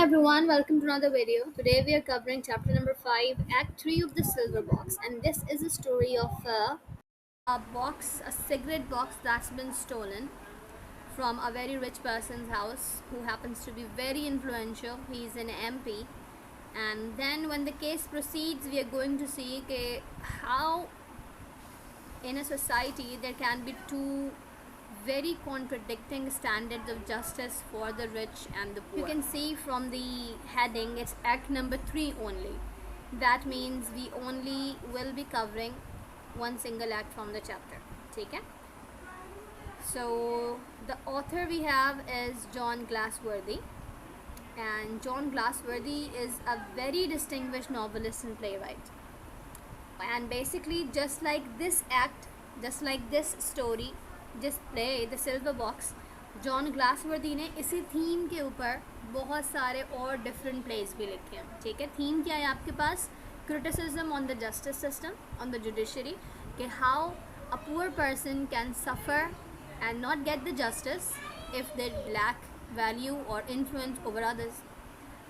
everyone, welcome to another video. Today we are covering chapter number 5, Act 3 of the Silver Box, and this is a story of a cigarette box that's been stolen from a very rich person's house who happens to be very influential. He's an MP, and then when the case proceeds, we are going to see how in a society there can be two very contradicting standards of justice for the rich and the poor. You can see from the heading it's act number 3 only. That means we only will be covering one single act from the chapter. Okay? So the author we have is John Glassworthy, and John Glassworthy is a very distinguished novelist and playwright. And basically just like this act, just like this story, जिस play the silver Box, John Galsworthy ने इसी theme के ऊपर बहुत सारे और different place भी लिखे हैं. ठीक है, थीम क्या है आपके पास? Criticism on the justice system, on the judiciary, कि how a poor person can suffer and not get the justice if they lack value और इन्फ्लुएंस ओवर अदर्स.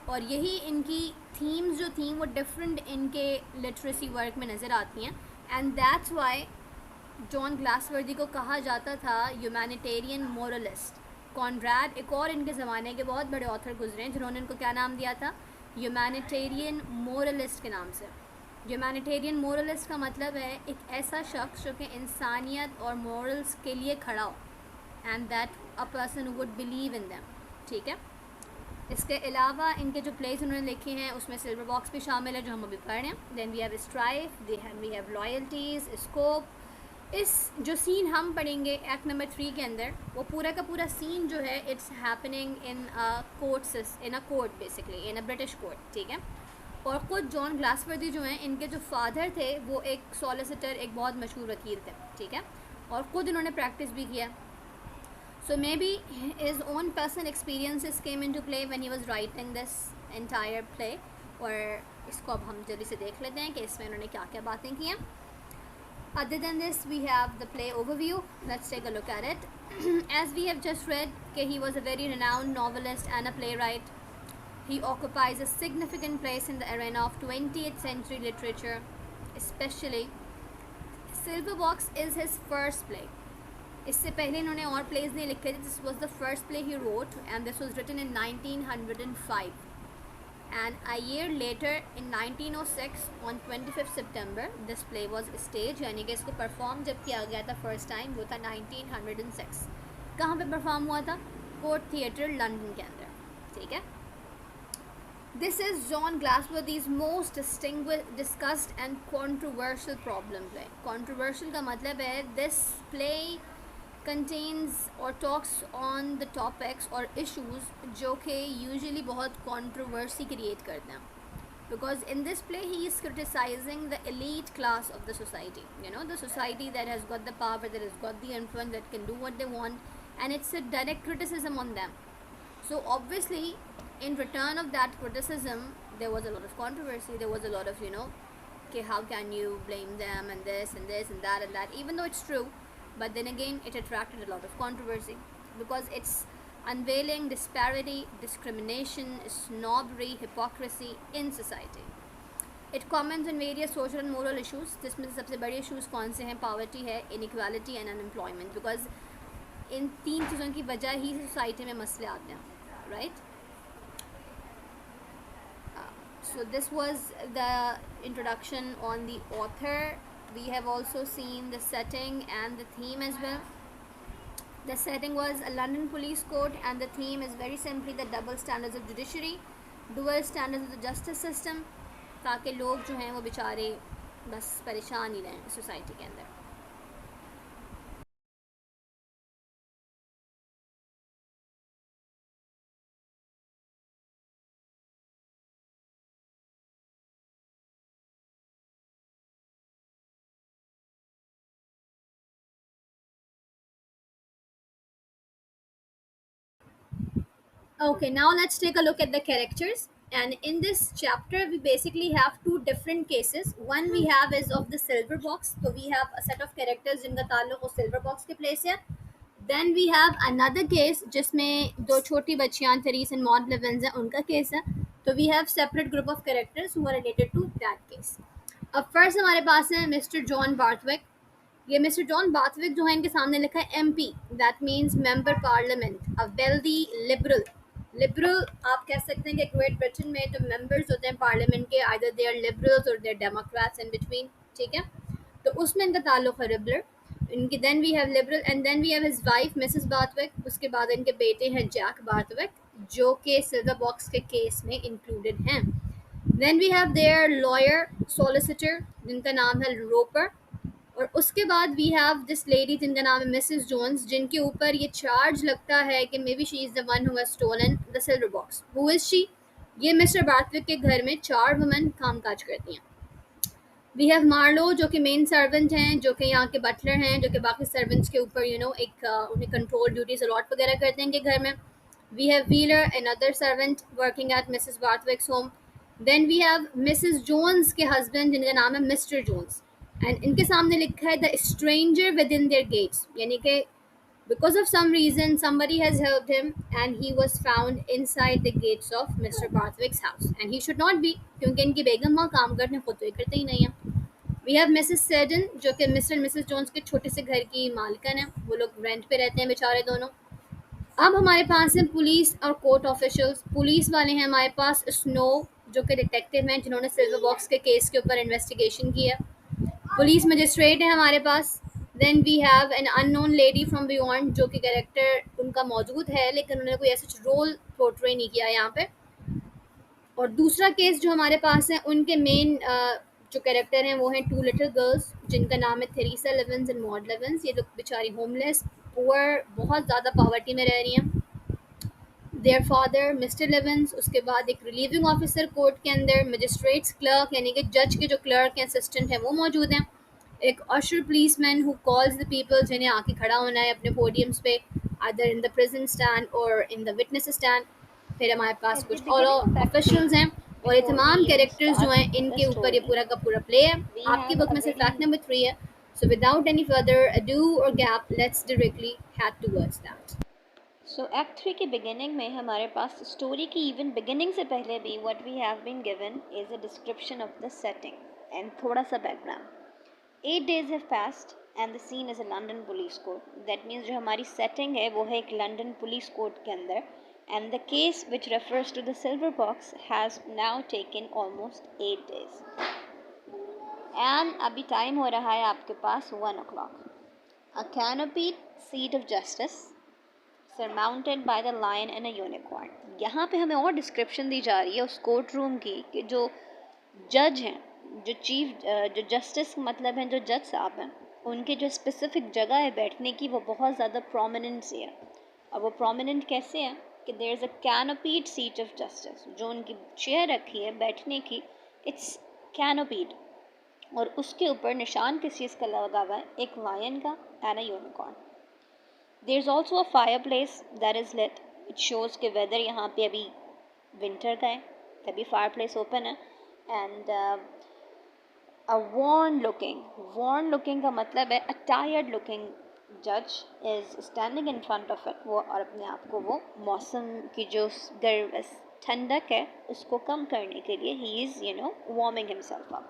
और यही इनकी थीम्स जो थी वो डिफरेंट इनके लिटरेसी वर्क में नज़र आती हैं. एंड दैट्स वाई जॉन ग्लासवर्दी को कहा जाता था ह्यूमैनिटेरियन मोरलिस्ट. कॉनराड, एक और इनके ज़माने के बहुत बड़े ऑथर गुजरे हैं जिन्होंने इनको क्या नाम दिया था? ह्यूमैनिटेरियन मोरलिस्ट के नाम से. ह्यूमैनिटेरियन मोरलिस्ट का मतलब है एक ऐसा शख्स जो कि इंसानियत और मोरल्स के लिए खड़ा हो, and that a person would believe in them. ठीक है, इसके अलावा इनके जो प्लेस उन्होंने लिखे हैं उसमें सिल्वर बॉक्स भी शामिल है जो हम अभी पढ़ रहे हैं. Then we have strife, we have loyalties, scope. इस जो सीन हम पढ़ेंगे एक्ट नंबर 3 के अंदर, वो पूरा का पूरा सीन जो है it's happening in a court, basically in a British court. ठीक है, और ख़ुद जॉन ग्लासवर्दी जो हैं, इनके जो फादर थे वो एक सॉलिसिटर, एक बहुत मशहूर वकील थे. ठीक है, और ख़ुद इन्होंने प्रैक्टिस भी किया. So maybe his own personal experiences came into play when he was writing this entire play. और इसको अब हम जल्दी से देख लेते हैं कि इसमें उन्होंने क्या क्या बातें की हैं. Other than this, we have the play overview. Let's take a look at it. As we have just read, he was a very renowned novelist and a playwright. He occupies a significant place in the arena of 20th century literature, especially Silver Box is his first play. इससे पहले इन्होंने और pledge नहीं लिखे थे. This was the first play he wrote and this was written in 1905. And a year later in 1906 on 25 सितंबर this play was stage, यानी कि इसको परफॉर्म जब किया गया था फर्स्ट टाइम वो था 1906. कहाँ पे परफॉर्म हुआ था? कोर्ट थिएटर, लंदन के अंदर. ठीक है, this is John Galsworthy's most discussed and controversial problem play. Controversial का मतलब है this play contains or talks on the topics or issues जो कि usually बहुत controversy create करते हैं. Because in this play he is criticizing the elite class of the society, you know, the society that has got the power, that has got the influence, that can do what they want, and it's a direct criticism on them. So obviously in return of that criticism there was a lot of controversy, there was a lot of, you know, okay, how can you blame them and this and this and that, even though it's true. But then again, it attracted a lot of controversy because it's unveiling disparity, discrimination, snobbery, hypocrisy in society. It comments on various social and moral issues. जिसमें से सबसे बड़े issues कौन से हैं? Poverty है, inequality and unemployment. Because इन तीन चीज़ों की वजह ही society में मसले आते हैं, right? So this was the introduction on the author. We have also seen the setting and the theme as well. The setting was a London police court and the theme is very simply the double standards of judiciary, dual standards of the justice system, ताकि लोग जो हैं वो बेचारे बस परेशान ही रहें society के अंदर. Okay, now let's take a look at the characters. And in this chapter, we basically have two different cases. One we have is of the silver box. So we have a set of characters जिनका ताल्लुक उस silver box के place है. Then we have another case जिसमें दो छोटी बच्चियां थेरीस and mod लेवेंस हैं, उनका केस है. तो we have separate group of characters who are related to that case. अब फर्स्ट हमारे पास है मिस्टर जॉन बार्थविक. ये मिस्टर जॉन बार्थविक जो है, इनके सामने लिखा है MP, that means member parliament, a wealthy liberal. Liberal आप कह सकते हैं कि ग्रेट ब्रिटेन में जो मेंबर्स होते हैं पार्लियामेंट के, आइदर दे आर लिबरल्स और they are democrats in between. ठीक है, तो उसमें इनका ताल्लुक है लिबरल. इनकी then we have liberal and then we have his wife Mrs Barthwick. उसके बाद इनके बेटे हैं जैक बार्थविक, जो कि सिल्वर बॉक्स के केस में इंक्लूडेड हैं. Then we have their lawyer solicitor जिनका नाम है रोपर. और उसके बाद वी हैव दिस लेडी जिनका नाम है मिसेस जोन्स, जिनके ऊपर ये चार्ज लगता है कि maybe she is the one who has stolen the silver box. Who is she? ये मिस्टर बार्थविक के घर में 4 वुमेन काम काज करती हैं. वी हैव मार्लो जो कि मेन सर्वेंट हैं, जो कि यहाँ के बटलर हैं, जो कि बाकी सर्वेंट्स के ऊपर एक उन्हें कंट्रोल ड्यूटीज अलॉट वगैरह करते हैं इनके घर में. We have Wheeler another servant working at Mrs Barthwick's home. Then we have Mrs Jones के हस्बैंड जिनका नाम है मिस्टर जोन्स. एंड इनके सामने लिखा है the stranger within their gates, यानी कि because of some reason somebody has helped him and he was found inside the gates of Mr. Barthwick's house and he should not be, क्योंकि इनकी बेगम वहाँ काम करने खुद तो ये करते ही नहीं है. वी हैव मिसेस सेडन जो कि मिस्टर एंड मिसेस जोन्स के छोटे से घर की मालिकन है. वो लोग रेंट पे रहते हैं बेचारे दोनों. अब हमारे पास है पुलिस और कोर्ट ऑफिशियल्स. पुलिस वाले हैं हमारे पास स्नो जो कि डिटेक्टिव हैं जिन्होंने सिल्वर बॉक्स के केस के ऊपर इन्वेस्टिगेशन किया. पुलिस मजिस्ट्रेट है हमारे पास. Then we have an unknown lady from beyond जो कि कैरेक्टर उनका मौजूद है लेकिन उन्होंने कोई ऐसा रोल पोर्ट्रे नहीं किया यहाँ पे. और दूसरा केस जो हमारे पास है, उनके मेन जो कैरेक्टर हैं वो हैं 2 लिटिल गर्ल्स जिनका नाम है थेरेसा लेवेंस एंड मॉड लेवेंस. ये लोग बेचारी होमलेस पुअर बहुत ज़्यादा पॉवर्टी में रह रही हैं. देयर फादर मिस्टर लेवेंस, उसके बाद एक रिलीविंग ऑफिसर कोर्ट के अंदर, मजिस्ट्रेट्स क्लर्क यानी कि जज के जो क्लर्क हैं असिस्टेंट हैं वो मौजूद हैं. एक usher policeman who calls the people, जिन्हें आके खड़ा होना है अपने पोडियम्स पे either in the present stand or in the witness stand. फिर हमारे पास कुछ और ऑफिशियल्स हैं और ये तमाम कैरेक्टर्स जो हैं इनके ऊपर ये पूरा का पूरा प्ले है. आपकी बुक में से फैक्ट नंबर 3 है. So without any further ado और gap let's directly head towards that. So act 3 की बिगिनिंग में हमारे पास स्टोरी की इवन बिगिनिंग से पहले भी what we have been given is a description of the setting and थोड़ा सा background. 8 days have passed and the scene is a London police court. That means जो हमारी सेटिंग है वो है एक लंदन पुलिस कोर्ट के अंदर. And the case which refers to the silver box has now taken almost 8 days. And अभी time हो रहा है आपके पास 1 o'clock. A canopied seat of justice surmounted by the lion and a unicorn. यहाँ पे हमें और डिस्क्रिप्शन दी जा रही है उस कोर्ट रूम की कि जो जज हैं, जो चीफ जो जस्टिस मतलब हैं, जो जज साहब हैं, उनके जो स्पेसिफिक जगह है बैठने की वो बहुत ज़्यादा प्रोमिनेंट सी है. और वो प्रोमिनेंट कैसे है कि there is a canopied seat of justice. जो उनकी चेयर रखी है बैठने की, इट्स कैनोपीड. और उसके ऊपर निशान किस चीज़ का लगा हुआ है? एक लायन का and a unicorn. There is also a fireplace that is lit. It shows कि weather यहाँ पे अभी winter का है, तभी fireplace open है. And a worn looking का मतलब है a tired looking judge is standing in front of it. वो और अपने आप को वो मौसम की जो ठंडक है उसको कम करने के लिए he is warming himself up.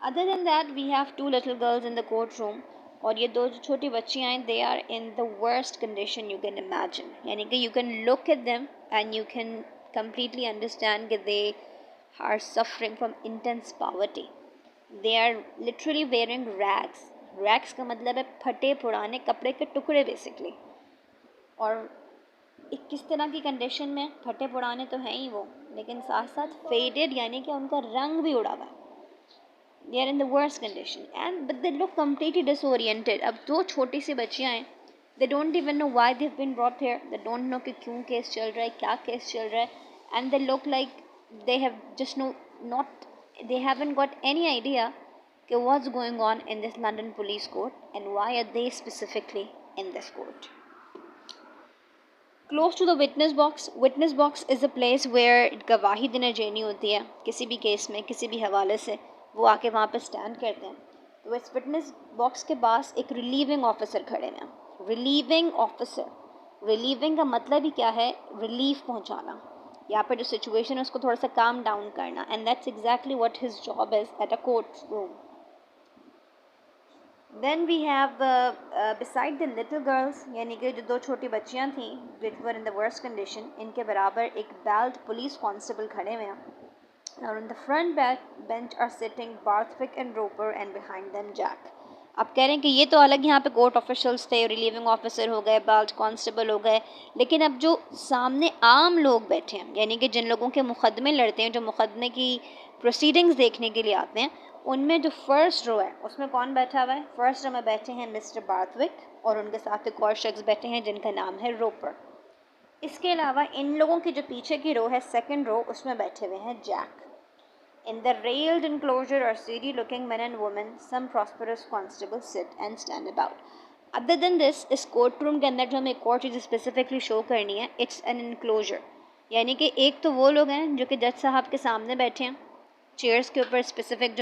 Other than that, we have 2 little girls in the courtroom. और ये दो जो छोटी बच्चियाँ हैं, they are in the worst condition you can imagine. यानी कि you can look at them and you can completely understand कि they are suffering from intense poverty. They are literally wearing rags. Rags का मतलब है फटे पुराने कपड़े के टुकड़े basically. और एक किस तरह की कंडीशन में? फटे पुराने तो हैं ही वो, लेकिन साथ साथ faded यानी कि उनका रंग भी उड़ा हुआ है. They are in the worst condition but they look completely disoriented. अब दो छोटी सी बच्चियाँ हैं, they don't even know why they've been brought here. They don't know कि क्यों केस चल रहा है, क्या केस चल रहा है. And they look like they have just they haven't got any idea कि what's going on in this London police court and why are they specifically in this court. Close to the witness box. Witness box is a place where गवाही देना देनी होती है किसी भी case में, किसी भी हवाले से वो आके वहाँ पे स्टैंड करते हैं. तो इस विटनेस बॉक्स के पास एक रिलीविंग ऑफिसर खड़े हैं. रिलीविंग ऑफिसर, रिलीविंग का मतलब ही क्या है, रिलीफ पहुंचाना, यहाँ पर जो सिचुएशन है उसको थोड़ा सा काम डाउन करना, and that's exactly what his job is at a court room. Then we have beside the little girls, यानी कि जो 2 छोटी बच्चियाँ थीं which were in the worst condition, इनके बराबर एक बेल्ट पुलिस कांस्टेबल खड़े हुए हैं. और on the front bench are sitting Barthwick and Roper and behind them Jack. अब कह रहे हैं कि ये तो अलग यहाँ पे कोर्ट ऑफिशियल्स थे, रिलीविंग ऑफिसर हो गए, बेल्ट कांस्टेबल हो गए, लेकिन अब जो सामने आम लोग बैठे हैं, यानी कि जिन लोगों के मुकदमे लड़ते हैं, जो मुकदमे की प्रोसीडिंग्स देखने के लिए आते हैं, उनमें जो फर्स्ट रो है उसमें कौन बैठा हुआ है? फर्स्ट रो में बैठे हैं मिस्टर बार्थविक और उनके साथ एक और शख्स बैठे हैं जिनका नाम है रोपर. इसके अलावा इन लोगों की जो पीछे की रो है, सेकंड रो, उसमें बैठे हुए हैं Jack. In the railed enclosure are seedy-looking men and women. Some prosperous constables sit and stand about. Other than this, इस कोर्ट रूम के अंदर जो हमें एक और चीज़ स्पेसिफिकली शो करनी है, इट्स एन इनक्लोजर. यानी कि एक तो वो लोग हैं जो कि जज साहब के सामने बैठे हैं, चेयर्स के ऊपर स्पेसिफिक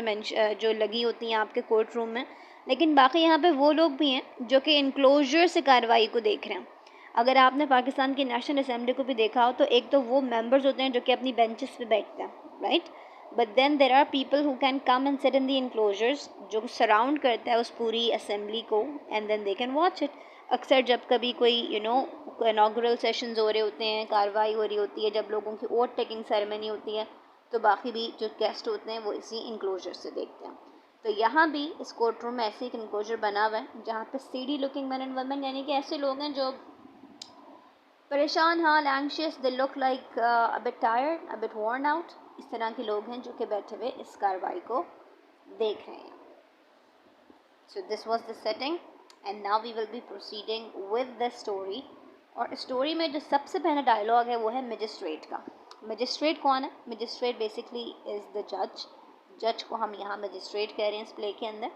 जो लगी होती हैं आपके कोर्ट रूम में, लेकिन बाकी यहाँ पे वो लोग भी हैं जो कि इनक्लोजर से कार्रवाई को देख रहे हैं. अगर आपने पाकिस्तान की नेशनल असेंबली को भी देखा हो तो एक तो वो मेंबर्स होते हैं जो कि अपनी बेंचेस पे बैठते हैं, right, but then there are people who can come and sit in the enclosures, जो सराउंड करता है उस पूरी असेंबली को, and then they can watch it. अक्सर जब कभी कोई इनॉग्रल सेशंस हो रहे होते हैं, कार्रवाई हो रही होती है, जब लोगों की वोट टेकिंग सेरेमनी होती है, तो बाकी भी जो गेस्ट होते हैं वो इसी इनक्लोजर से देखते हैं. तो यहाँ भी इस कोर्ट रूम में ऐसे एक इनक्लोजर बना हुआ है जहाँ पे seedy looking man and women, यानी कि ऐसे लोग हैं जो परेशान हाल, anxious, they look like a bit tired, a bit worn out, इस तरह के लोग हैं जो कि बैठे हुए इस कार्रवाई को देख रहे हैं. So this was the setting and now we will be proceeding with the story. और स्टोरी में जो सबसे पहला डायलॉग है वो है मजिस्ट्रेट का. मजिस्ट्रेट कौन है? मजिस्ट्रेट बेसिकली इज़ द जज. जज को हम यहाँ मजिस्ट्रेट कह रहे हैं इस प्ले के अंदर.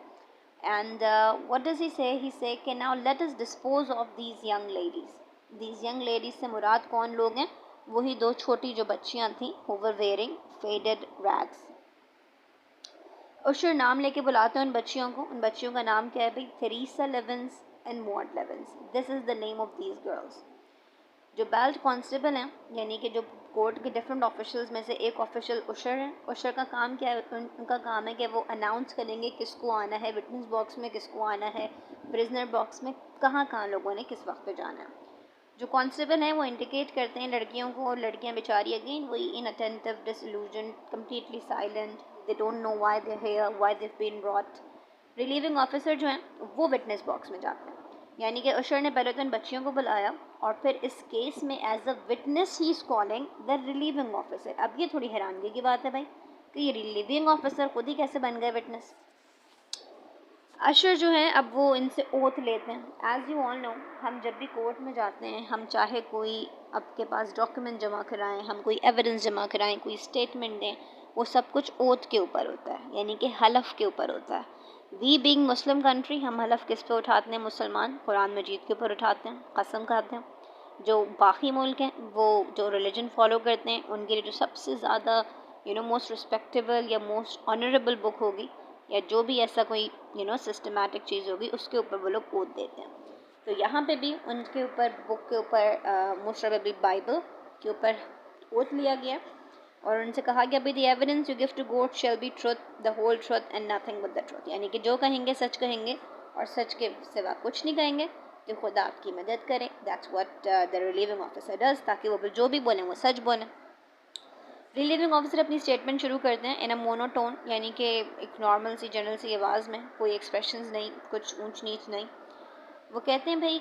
एंड व्हाट डज ही से कि now let us dispose of these young ladies. These young ladies से मुराद कौन लोग हैं? वही 2 छोटी जो बच्चियाँ थीं, who were wearing faded rags. Usher नाम लेके बुलाते हैं उन बच्चियों को. उन बच्चियों का नाम क्या है भाई? Theresa Livens and Maud Livens. This is the name of these girls. जो बेल्ट कांस्टेबल हैं, यानी कि जो कोर्ट के डिफरेंट ऑफिशियल्स में से एक ऑफिशियल उशर है. उशर का काम क्या है? उनका काम है कि वो अनाउंस करेंगे किसको आना है विटनेस बॉक्स में, किसको आना है प्रिजनर बॉक्स में, कहाँ लोगों ने किस वक्त पे जाना है. जो कांस्टेबल हैं वो इंडिकेट करते हैं लड़कियों को, और लड़कियां बेचारी अगेन वही inattentive, disillusion, completely silent, they don't know why they here, why they been brought. Relieving officer जो हैं वो विटनेस बॉक्स में जाते हैं. यानी कि उशर ने पहले तो इन बच्चियों को बुलाया और फिर इस केस में as a witness he is calling the relieving officer. अब ये थोड़ी हैरानगी की बात है भाई कि ये रिलीविंग ऑफिसर खुद ही कैसे बन गए विटनेस. अशर जो है अब वो इनसे ओथ लेते हैं. एज़ यू ऑल नो, हम जब भी कोर्ट में जाते हैं, हम चाहे कोई आपके पास डॉक्यूमेंट जमा कराएं, हम कोई एविडेंस जमा कराएं, कोई स्टेटमेंट दें, वो सब कुछ ओथ के ऊपर होता है, यानी कि हलफ के ऊपर होता है. वी बीइंग मुस्लिम कंट्री, हम हलफ किस पे उठाते हैं? मुसलमान कुरान मजीद के ऊपर उठाते हैं, कसम खाते हैं. जो बाकी मुल्क हैं वो जो रिलीजन फॉलो करते हैं उनके लिए जो सबसे ज़्यादा मोस्ट रिस्पेक्टेबल या मोस्ट ऑनरेबल बुक होगी, या जो भी ऐसा कोई सिस्टमैटिक चीज़ होगी, उसके ऊपर वो लोग ओथ देते हैं. तो यहाँ पे भी उनके ऊपर, बुक के ऊपर, मोस्ट प्रोबेबली बाइबल के ऊपर ओथ लिया गया और उनसे कहा गया भाई the evidence you give to court shall be truth, the whole truth and nothing but the truth. यानी कि जो कहेंगे सच कहेंगे और सच के सिवा कुछ नहीं कहेंगे, तो खुदा आपकी मदद करे. That's what the relieving officer does, ताकि वो जो भी बोलें वो सच बोलें. रिलीविंग ऑफिसर अपनी स्टेटमेंट शुरू करते हैं इन अ मोनोटोन, यानी कि एक नॉर्मल सी जनरल सी आवाज़ में, कोई एक्सप्रेशंस नहीं, कुछ ऊंच नीच नहीं. वो कहते हैं भाई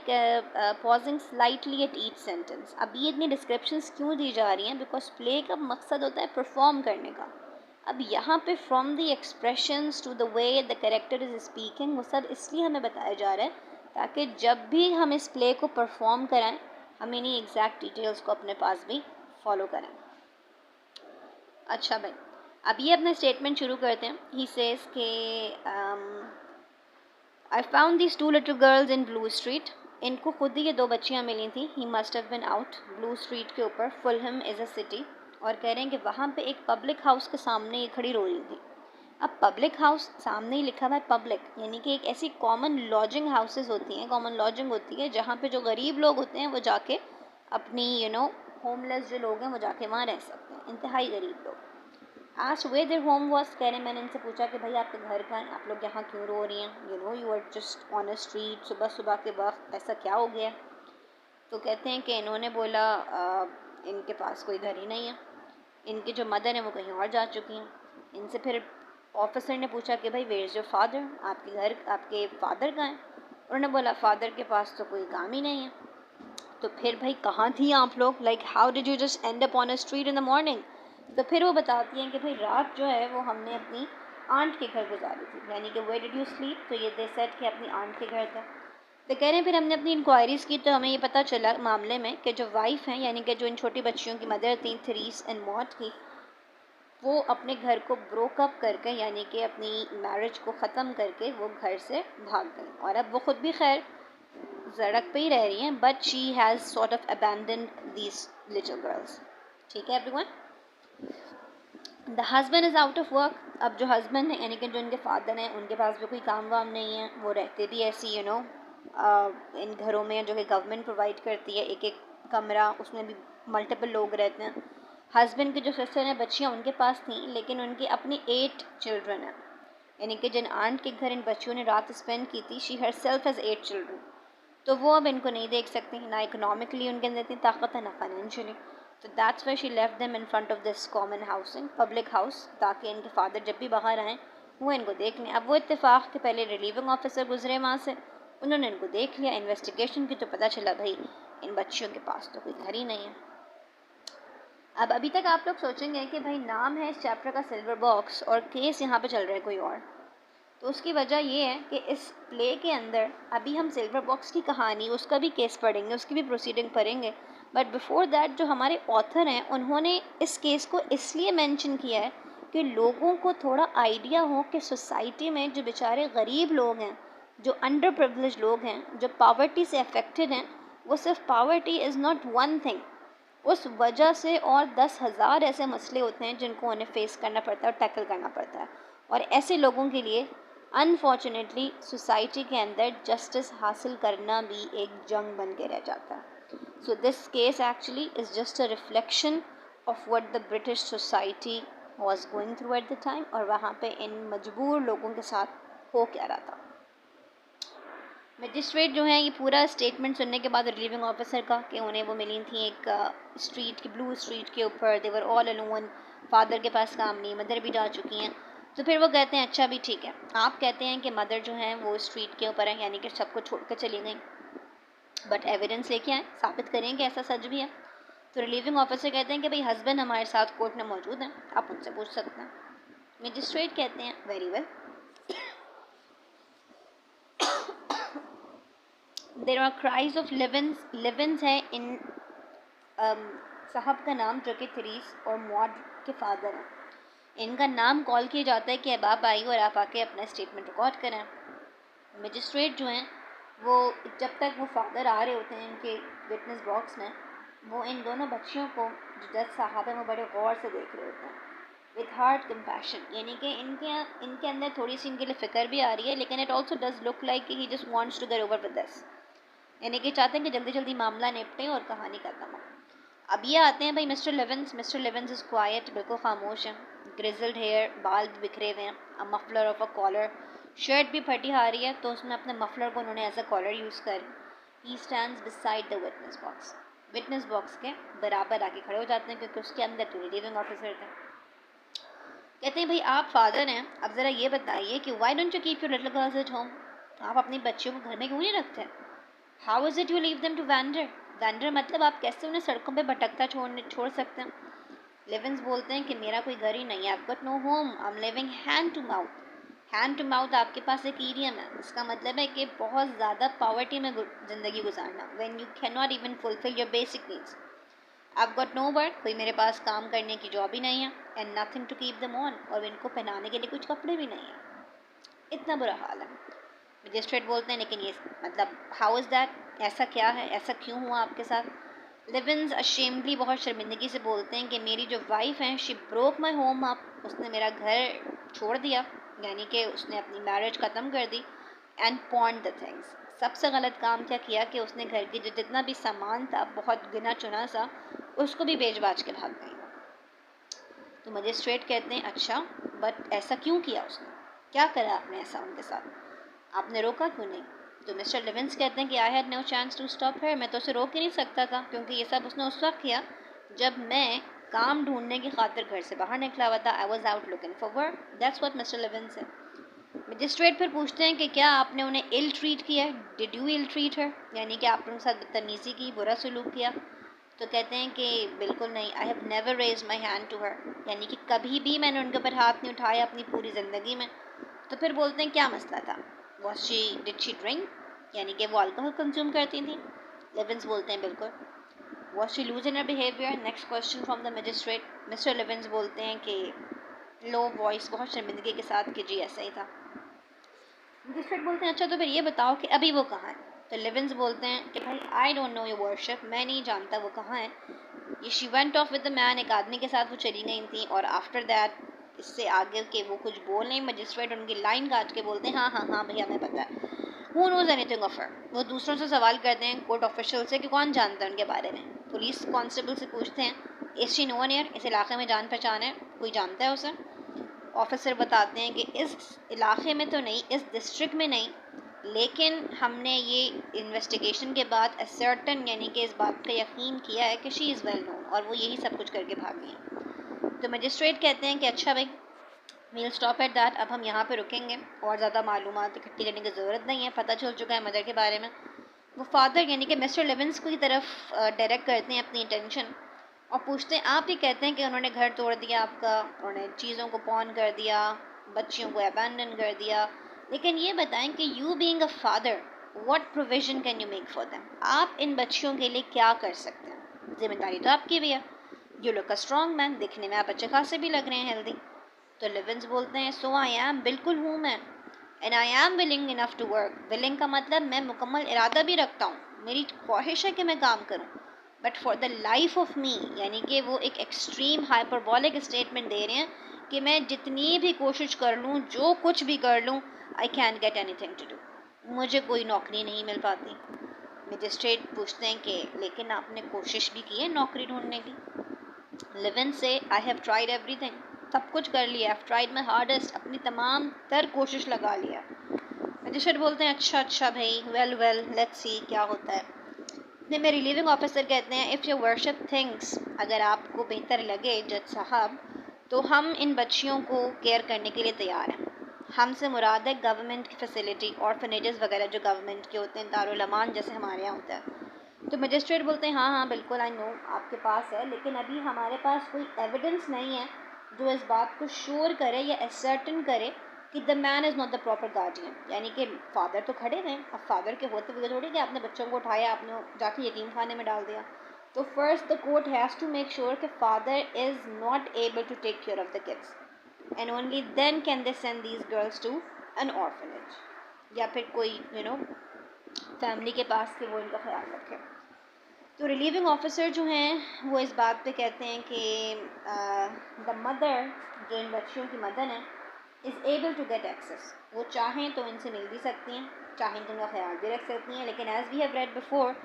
pausing slightly at each sentence. अब ये इतनी डिस्क्रिप्शंस क्यों दी जा रही हैं? बिकॉज प्ले का मकसद होता है परफॉर्म करने का. अब यहाँ पे from the expressions to the way the character is speaking, वो सब इसलिए हमें बताया जा रहा है ताकि जब भी हम इस प्ले को परफॉर्म कराएं, हम इन्हीं एग्जैक्ट डिटेल्स को अपने पास भी फॉलो करें. अच्छा भाई, अब ये अपना स्टेटमेंट शुरू करते हैं. ही सेज के I found these 2 little girls in Blue Street. इनको खुद ही ये 2 बच्चियाँ मिली थी. He must have been out Blue Street के ऊपर, फुलहम इज़ अ सिटी. और कह रहे हैं कि वहाँ पे एक पब्लिक हाउस के सामने ये खड़ी रो रही थी. अब पब्लिक हाउस सामने ही लिखा हुआ है पब्लिक, यानी कि एक ऐसी कॉमन लॉजिंग हाउसेस होती हैं, कॉमन लॉजिंग होती है जहाँ पे जो गरीब लोग होते हैं वो जाके अपनी होमलेस जो लोग हैं वो जाके वहाँ रह सकते हैं, इंतहाई गरीब लोग। आज वे देर होम वॉज, कह रहे मैंने इनसे पूछा कि भाई आपके घर का है, आप लोग यहाँ क्यों रो रही हैं, you are just on a street, सुबह सुबह के वक्त ऐसा क्या हो गया। तो कहते हैं कि इन्होंने बोला इनके पास कोई घर ही नहीं है, इनकी जो मदर है वो कहीं और जा चुकी हैं। इनसे फिर ऑफिसर ने पूछा कि भाई वेयर इज़ योर फादर, आपके घर आपके फादर कहाँ हैं। उन्होंने बोला फादर के पास तो कोई काम ही नहीं है। तो फिर भाई कहाँ थी आप लोग, like how did you just and up on a street in the morning. तो फिर वो बताती हैं कि भाई रात जो है वो हमने अपनी आंट के घर गुजारी थी, यानी कि वेयर डिड यू स्लीप, तो ये दे सेड कि अपनी आंट के घर था। तो कह रहे हैं फिर हमने अपनी इंक्वायरीज़ की तो हमें ये पता चला मामले में कि जो वाइफ हैं, यानी कि जो इन छोटी बच्चियों की मदर थी थरीस एंड मौत की, वो अपने घर को ब्रोकअप करके, यानी कि अपनी मैरिज को ख़त्म करके वो घर से भाग गई, और अब वो ख़ुद भी खैर सड़क पे ही रह रही हैं, but she has sort of abandoned these little girls. ठीक है everyone. The husband is out of work. अब जो हस्बैंड है, यानी कि जो इनके फादर हैं, उनके पास भी कोई काम वाम नहीं है, वो रहते भी ऐसी इन घरों में जो कि गवर्नमेंट प्रोवाइड करती है, एक एक कमरा, उसमें भी मल्टीपल लोग रहते हैं। हस्बैंड की जो सिस्टर हैं बच्चियाँ उनके पास थी, लेकिन उनकी अपनी 8 चिल्ड्रन हैं, यानी कि जिन आंट के घर इन बच्चियों ने रात स्पेंड की थी, she herself has 8 children. तो वो अब इनको नहीं देख सकती, ना इकोनॉमिकली उनके अंदर इतनी ताकत है, ना फाइनेंशियली। तो that's why she left them in front of this common housing, public house, ताकि इनके फादर जब भी बाहर आएँ वो इनको देख लें। अब वो इत्तेफाक के पहले रिलीविंग ऑफिसर गुजरे वहाँ से, उन्होंने इनको देख लिया, इन्वेस्टिगेशन की, तो पता चला भाई इन बच्चियों के पास तो कोई घर ही नहीं है। अब अभी तक आप लोग सोचेंगे कि भाई नाम है इस चैप्टर का सिल्वर बॉक्स और केस यहाँ पे चल रहा है कोई और। तो उसकी वजह ये है कि इस प्ले के अंदर अभी हम सिल्वर बॉक्स की कहानी, उसका भी केस पढ़ेंगे, उसकी भी प्रोसीडिंग पढ़ेंगे, बट बिफोर दैट जो हमारे ऑथर हैं उन्होंने इस केस को इसलिए मेंशन किया है कि लोगों को थोड़ा आइडिया हो कि सोसाइटी में जो बेचारे गरीब लोग हैं, जो अंडर प्रिविलेज लोग हैं, जो पावर्टी से अफेक्टेड हैं, वो सिर्फ poverty is not one thing, उस वजह से और 10,000 ऐसे मसले होते हैं जिनको उन्हें फेस करना पड़ता है और टैकल करना पड़ता है। और ऐसे लोगों के लिए अनफॉर्चुनेटली सोसाइटी के अंदर जस्टिस हासिल करना भी एक जंग बन के रह जाता है। So this case actually is just a reflection of what the British society was going through eight the time, और वहाँ पे इन मजबूर लोगों के साथ हो क्या रहा था। मजिस्ट्रेट जो हैं ये पूरा स्टेटमेंट सुनने के बाद रिलीविंग ऑफिसर का, कि उन्हें वो मिली थी एक स्ट्रीट की, ब्लू स्ट्रीट के ऊपर, दे वर ऑल अलोन, फादर के पास काम नहीं, मदर भी जा चुकी हैं। तो फिर वो कहते हैं अच्छा भी ठीक है, आप कहते हैं कि मदर जो हैं वो स्ट्रीट के ऊपर है, यानी कि सबको छोड़ कर चली गई, बट एविडेंस लेके आए, साबित करें कि ऐसा सच भी है। तो रिलीविंग ऑफिसर कहते हैं कि भाई हस्बैंड हमारे साथ कोर्ट में मौजूद हैं, आप उनसे पूछ सकते हैं। मजिस्ट्रेट कहते हैं very well, there are cries of Livens, Livens है इन साहब का नाम जो कि थरीस और मॉड के फादर हैं, इनका नाम कॉल किया जाता है कि अब आप आइए और आप आके अपना स्टेटमेंट रिकॉर्ड करें। मजिस्ट्रेट जो हैं वो जब तक वो फादर आ रहे होते हैं इनके विटनेस बॉक्स में, वो इन दोनों बच्चियों को जो जज साहब हैं वो बड़े गौर से देख रहे होते हैं, विथ हार्ट कंपैशन, यानी कि इनके अंदर थोड़ी सी इनके लिए फ़िक्र भी आ रही है, लेकिन it also does look like he just wants to get over with this, यानी कि चाहते हैं कि जल्दी जल्दी मामला निपटे और कहानी खत्म हो। अब ये आते हैं भाई मिस्टर लिवेंस इज़ क्वाइट, बिल्कुल खामोश हैं, ग्रिजल्ड हेयर, बाल भी बिखरे हुए हैं, a muffler of a collar, shirt भी फटी हारी है, तो उसमें अपने मफलर को उन्होंने एज अ कॉलर यूज़ कर। He stands beside the witness box के बराबर आके खड़े हो जाते हैं, क्योंकि उसके अंदर तो रिलीविंग ऑफिसर थे। कहते हैं भाई आप फादर हैं, अब ज़रा ये बताइए कि why don't you keep your little girls at home, आप अपनी बच्चियों को घर में क्यों नहीं रखते? How is it you leave them to wander मतलब आप कैसे उन्हें सड़कों पे भटकता छोड़ सकते हैं? लिवेंस बोलते हैं कि मेरा कोई घर ही नहीं है, I've got no home, I'm living hand to mouth। Hand to mouth आपके पास एक ईडियम है, इसका मतलब है कि बहुत ज़्यादा पॉवर्टी में ज़िंदगी गुजारना, when you can not even fulfil your basic needs. I've got no work, कोई मेरे पास काम करने की जॉब ही नहीं है, and nothing to keep them on, और इनको पहनाने के लिए कुछ कपड़े भी नहीं है। इतना बुरा हाल है। मजिस्ट्रेट बोलते हैं लेकिन ये मतलब हाउ इज़ दैट, ऐसा क्या है, ऐसा क्यों हुआ आपके साथ? लिवेंस अशेम्डली बहुत शर्मिंदगी से बोलते हैं कि मेरी जो वाइफ हैं she broke my home up, उसने मेरा घर छोड़ दिया, यानी कि उसने अपनी मैरिज ख़त्म कर दी एंड पॉन्ड द थिंग्स। सबसे गलत काम क्या किया कि उसने घर की जो जितना भी सामान था, बहुत गिना चुना सा, उसको भी बेच बाच के भाग गई। तो मजिस्ट्रेट कहते हैं अच्छा, बट ऐसा क्यों किया उसने, क्या करा आपने ऐसा उनके साथ, आपने रोका क्यों नहीं? तो मिस्टर लिविंस कहते हैं कि I had no chance to stop her, मैं तो उसे रोक ही नहीं सकता था, क्योंकि ये सब उसने उस वक्त किया जब मैं काम ढूंढने की खातिर घर से बाहर निकला हुआ था। I was out looking for work, that's what mister Livens है। मजिस्ट्रेट फिर पूछते हैं कि क्या आपने उन्हें इल ट्रीट किया, did you ill treat her, यानी कि आपने उनके साथ बदतमीज़ी की, बुरा सलूक किया? तो कहते हैं कि बिल्कुल नहीं, I have never raise my hand to her, यानी कि कभी भी मैंने उनके ऊपर हाथ नहीं उठाया अपनी पूरी ज़िंदगी में। तो फिर बोलते हैं क्या मसला था, was she did she drink, यानी कि वो अल्कोहल कंज्यूम करती थी? लिविंस बोलते हैं बिल्कुल। Was she loose in her behaviour, next question from the magistrate. Mister Livens बोलते हैं कि लो वॉइस, बहुत शर्मिंदगी के साथ कि जी ऐसा ही था। मजिस्ट्रेट बोलते हैं अच्छा तो फिर ये बताओ कि अभी वो कहाँ है? तो लिविंस बोलते हैं कि भाई आई डोंट नो योर वर्शिप, मैं नहीं जानता वो कहाँ है। ये she went of with the man, एक आदमी के साथ वो चली गई थी, और आफ्टर दैट, इससे आगे के वो कुछ बोल नहीं। मजिस्ट्रेट उनकी लाइन काट के बोलते हैं हाँ हाँ हाँ भैया हमें पता है। Who knows anything of her, वो दूसरों से सवाल करते हैं कोर्ट ऑफिशियल से कि कौन जानता है उनके बारे में। पुलिस कांस्टेबल से पूछते हैं इज शी नोन हियर, इस इलाके में जान पहचान है, कोई जानता है उसे? ऑफिसर बताते हैं कि इस इलाके में तो नहीं, इस डिस्ट्रिक्ट में नहीं, लेकिन हमने ये इन्वेस्टिगेशन के बाद असर्टन, यानी कि इस बात का यकीन किया है कि शी इज़ वेल नोन, और वो यही सब कुछ करके भागी हैं। तो मजिस्ट्रेट कहते हैं कि अच्छा भाई, वील स्टॉप एट दैट, अब हम यहाँ पे रुकेंगे, और ज़्यादा मालूमात इकट्ठी करने की ज़रूरत नहीं है, पता चल चुका है मदर के बारे में। वो फादर यानी कि मिस्टर लिविंस की तरफ डायरेक्ट करते हैं अपनी अटेंशन, और पूछते हैं आप ही कहते हैं कि उन्होंने घर तोड़ दिया आपका, उन्होंने चीज़ों को पॉन कर दिया, बच्चियों को अबैंडन कर दिया, लेकिन ये बताएं कि you being a father what provision can you make for them, आप इन बच्चियों के लिए क्या कर सकते हैं? जिम्मेदारी तो आपकी भी है। You look a strong man, दिखने में आप अच्छे खासे भी लग रहे हैं, हेल्दी। तो लिविंस बोलते हैं सो आई एम, बिल्कुल हूँ मैं, and I am willing enough to work, willing का मतलब मैं मुकम्मल इरादा भी रखता हूँ, मेरी ख्वाहिश है कि मैं काम करूँ, but for the life of me, यानी कि वो एक एक्सट्रीम हाइपरबॉलिक स्टेटमेंट दे रहे हैं कि मैं जितनी भी कोशिश कर लूँ, जो कुछ भी कर लूँ, I can get anything to do, मुझे कोई नौकरी नहीं मिल पाती। मजिस्ट्रेट पूछते हैं कि लेकिन आपने कोशिश भी की है नौकरी ढूंढने की? लिविन से आई हैव ट्राइड एवरीथिंग, सब कुछ कर लिया, आई ट्राइड माई हार्डेस्ट, अपनी तमाम तर कोशिश लगा लिया। मजिस्ट्रेट बोलते हैं अच्छा अच्छा भाई, वेल वेल लेट्स सी क्या होता है। इतने में रिलीविंग ऑफिसर कहते हैं इफ़ योर वर्शिप थिंग्स, अगर आपको बेहतर लगे जज साहब, तो हम इन बच्चियों को केयर करने के लिए तैयार हैं। हमसे मुराद है गवर्नमेंट की फैसिलिटी, ऑर्फनेजेस वगैरह जो गवर्नमेंट के होते हैं, दारुल अमान जैसे हमारे यहाँ होता है। तो मजिस्ट्रेट बोलते हैं हाँ हाँ बिल्कुल आई नो आपके पास है, लेकिन अभी हमारे पास कोई एविडेंस नहीं है जो इस बात को श्योर करे या असर्टन करे कि the man is not the proper guardian, यानी कि फादर तो खड़े हैं, अब फादर के होते हुए थोड़ी कि आपने बच्चों को उठाया, आपने जाके यतीम खाने में डाल दिया। तो first the court has to make sure कि father is not able to take care of the kids, and only then can they send these girls to an orphanage, या फिर कोई फैमिली के पास कि वो इनका ख्याल रखे। तो रिलीविंग ऑफिसर जो हैं वो इस बात पे कहते हैं कि द मदर, जो इन बच्चियों की मदर हैं, is able to get access, वो चाहें तो इनसे मिल भी सकती हैं, चाहें तो उनका ख्याल भी रख सकती हैं, लेकिन as we have read before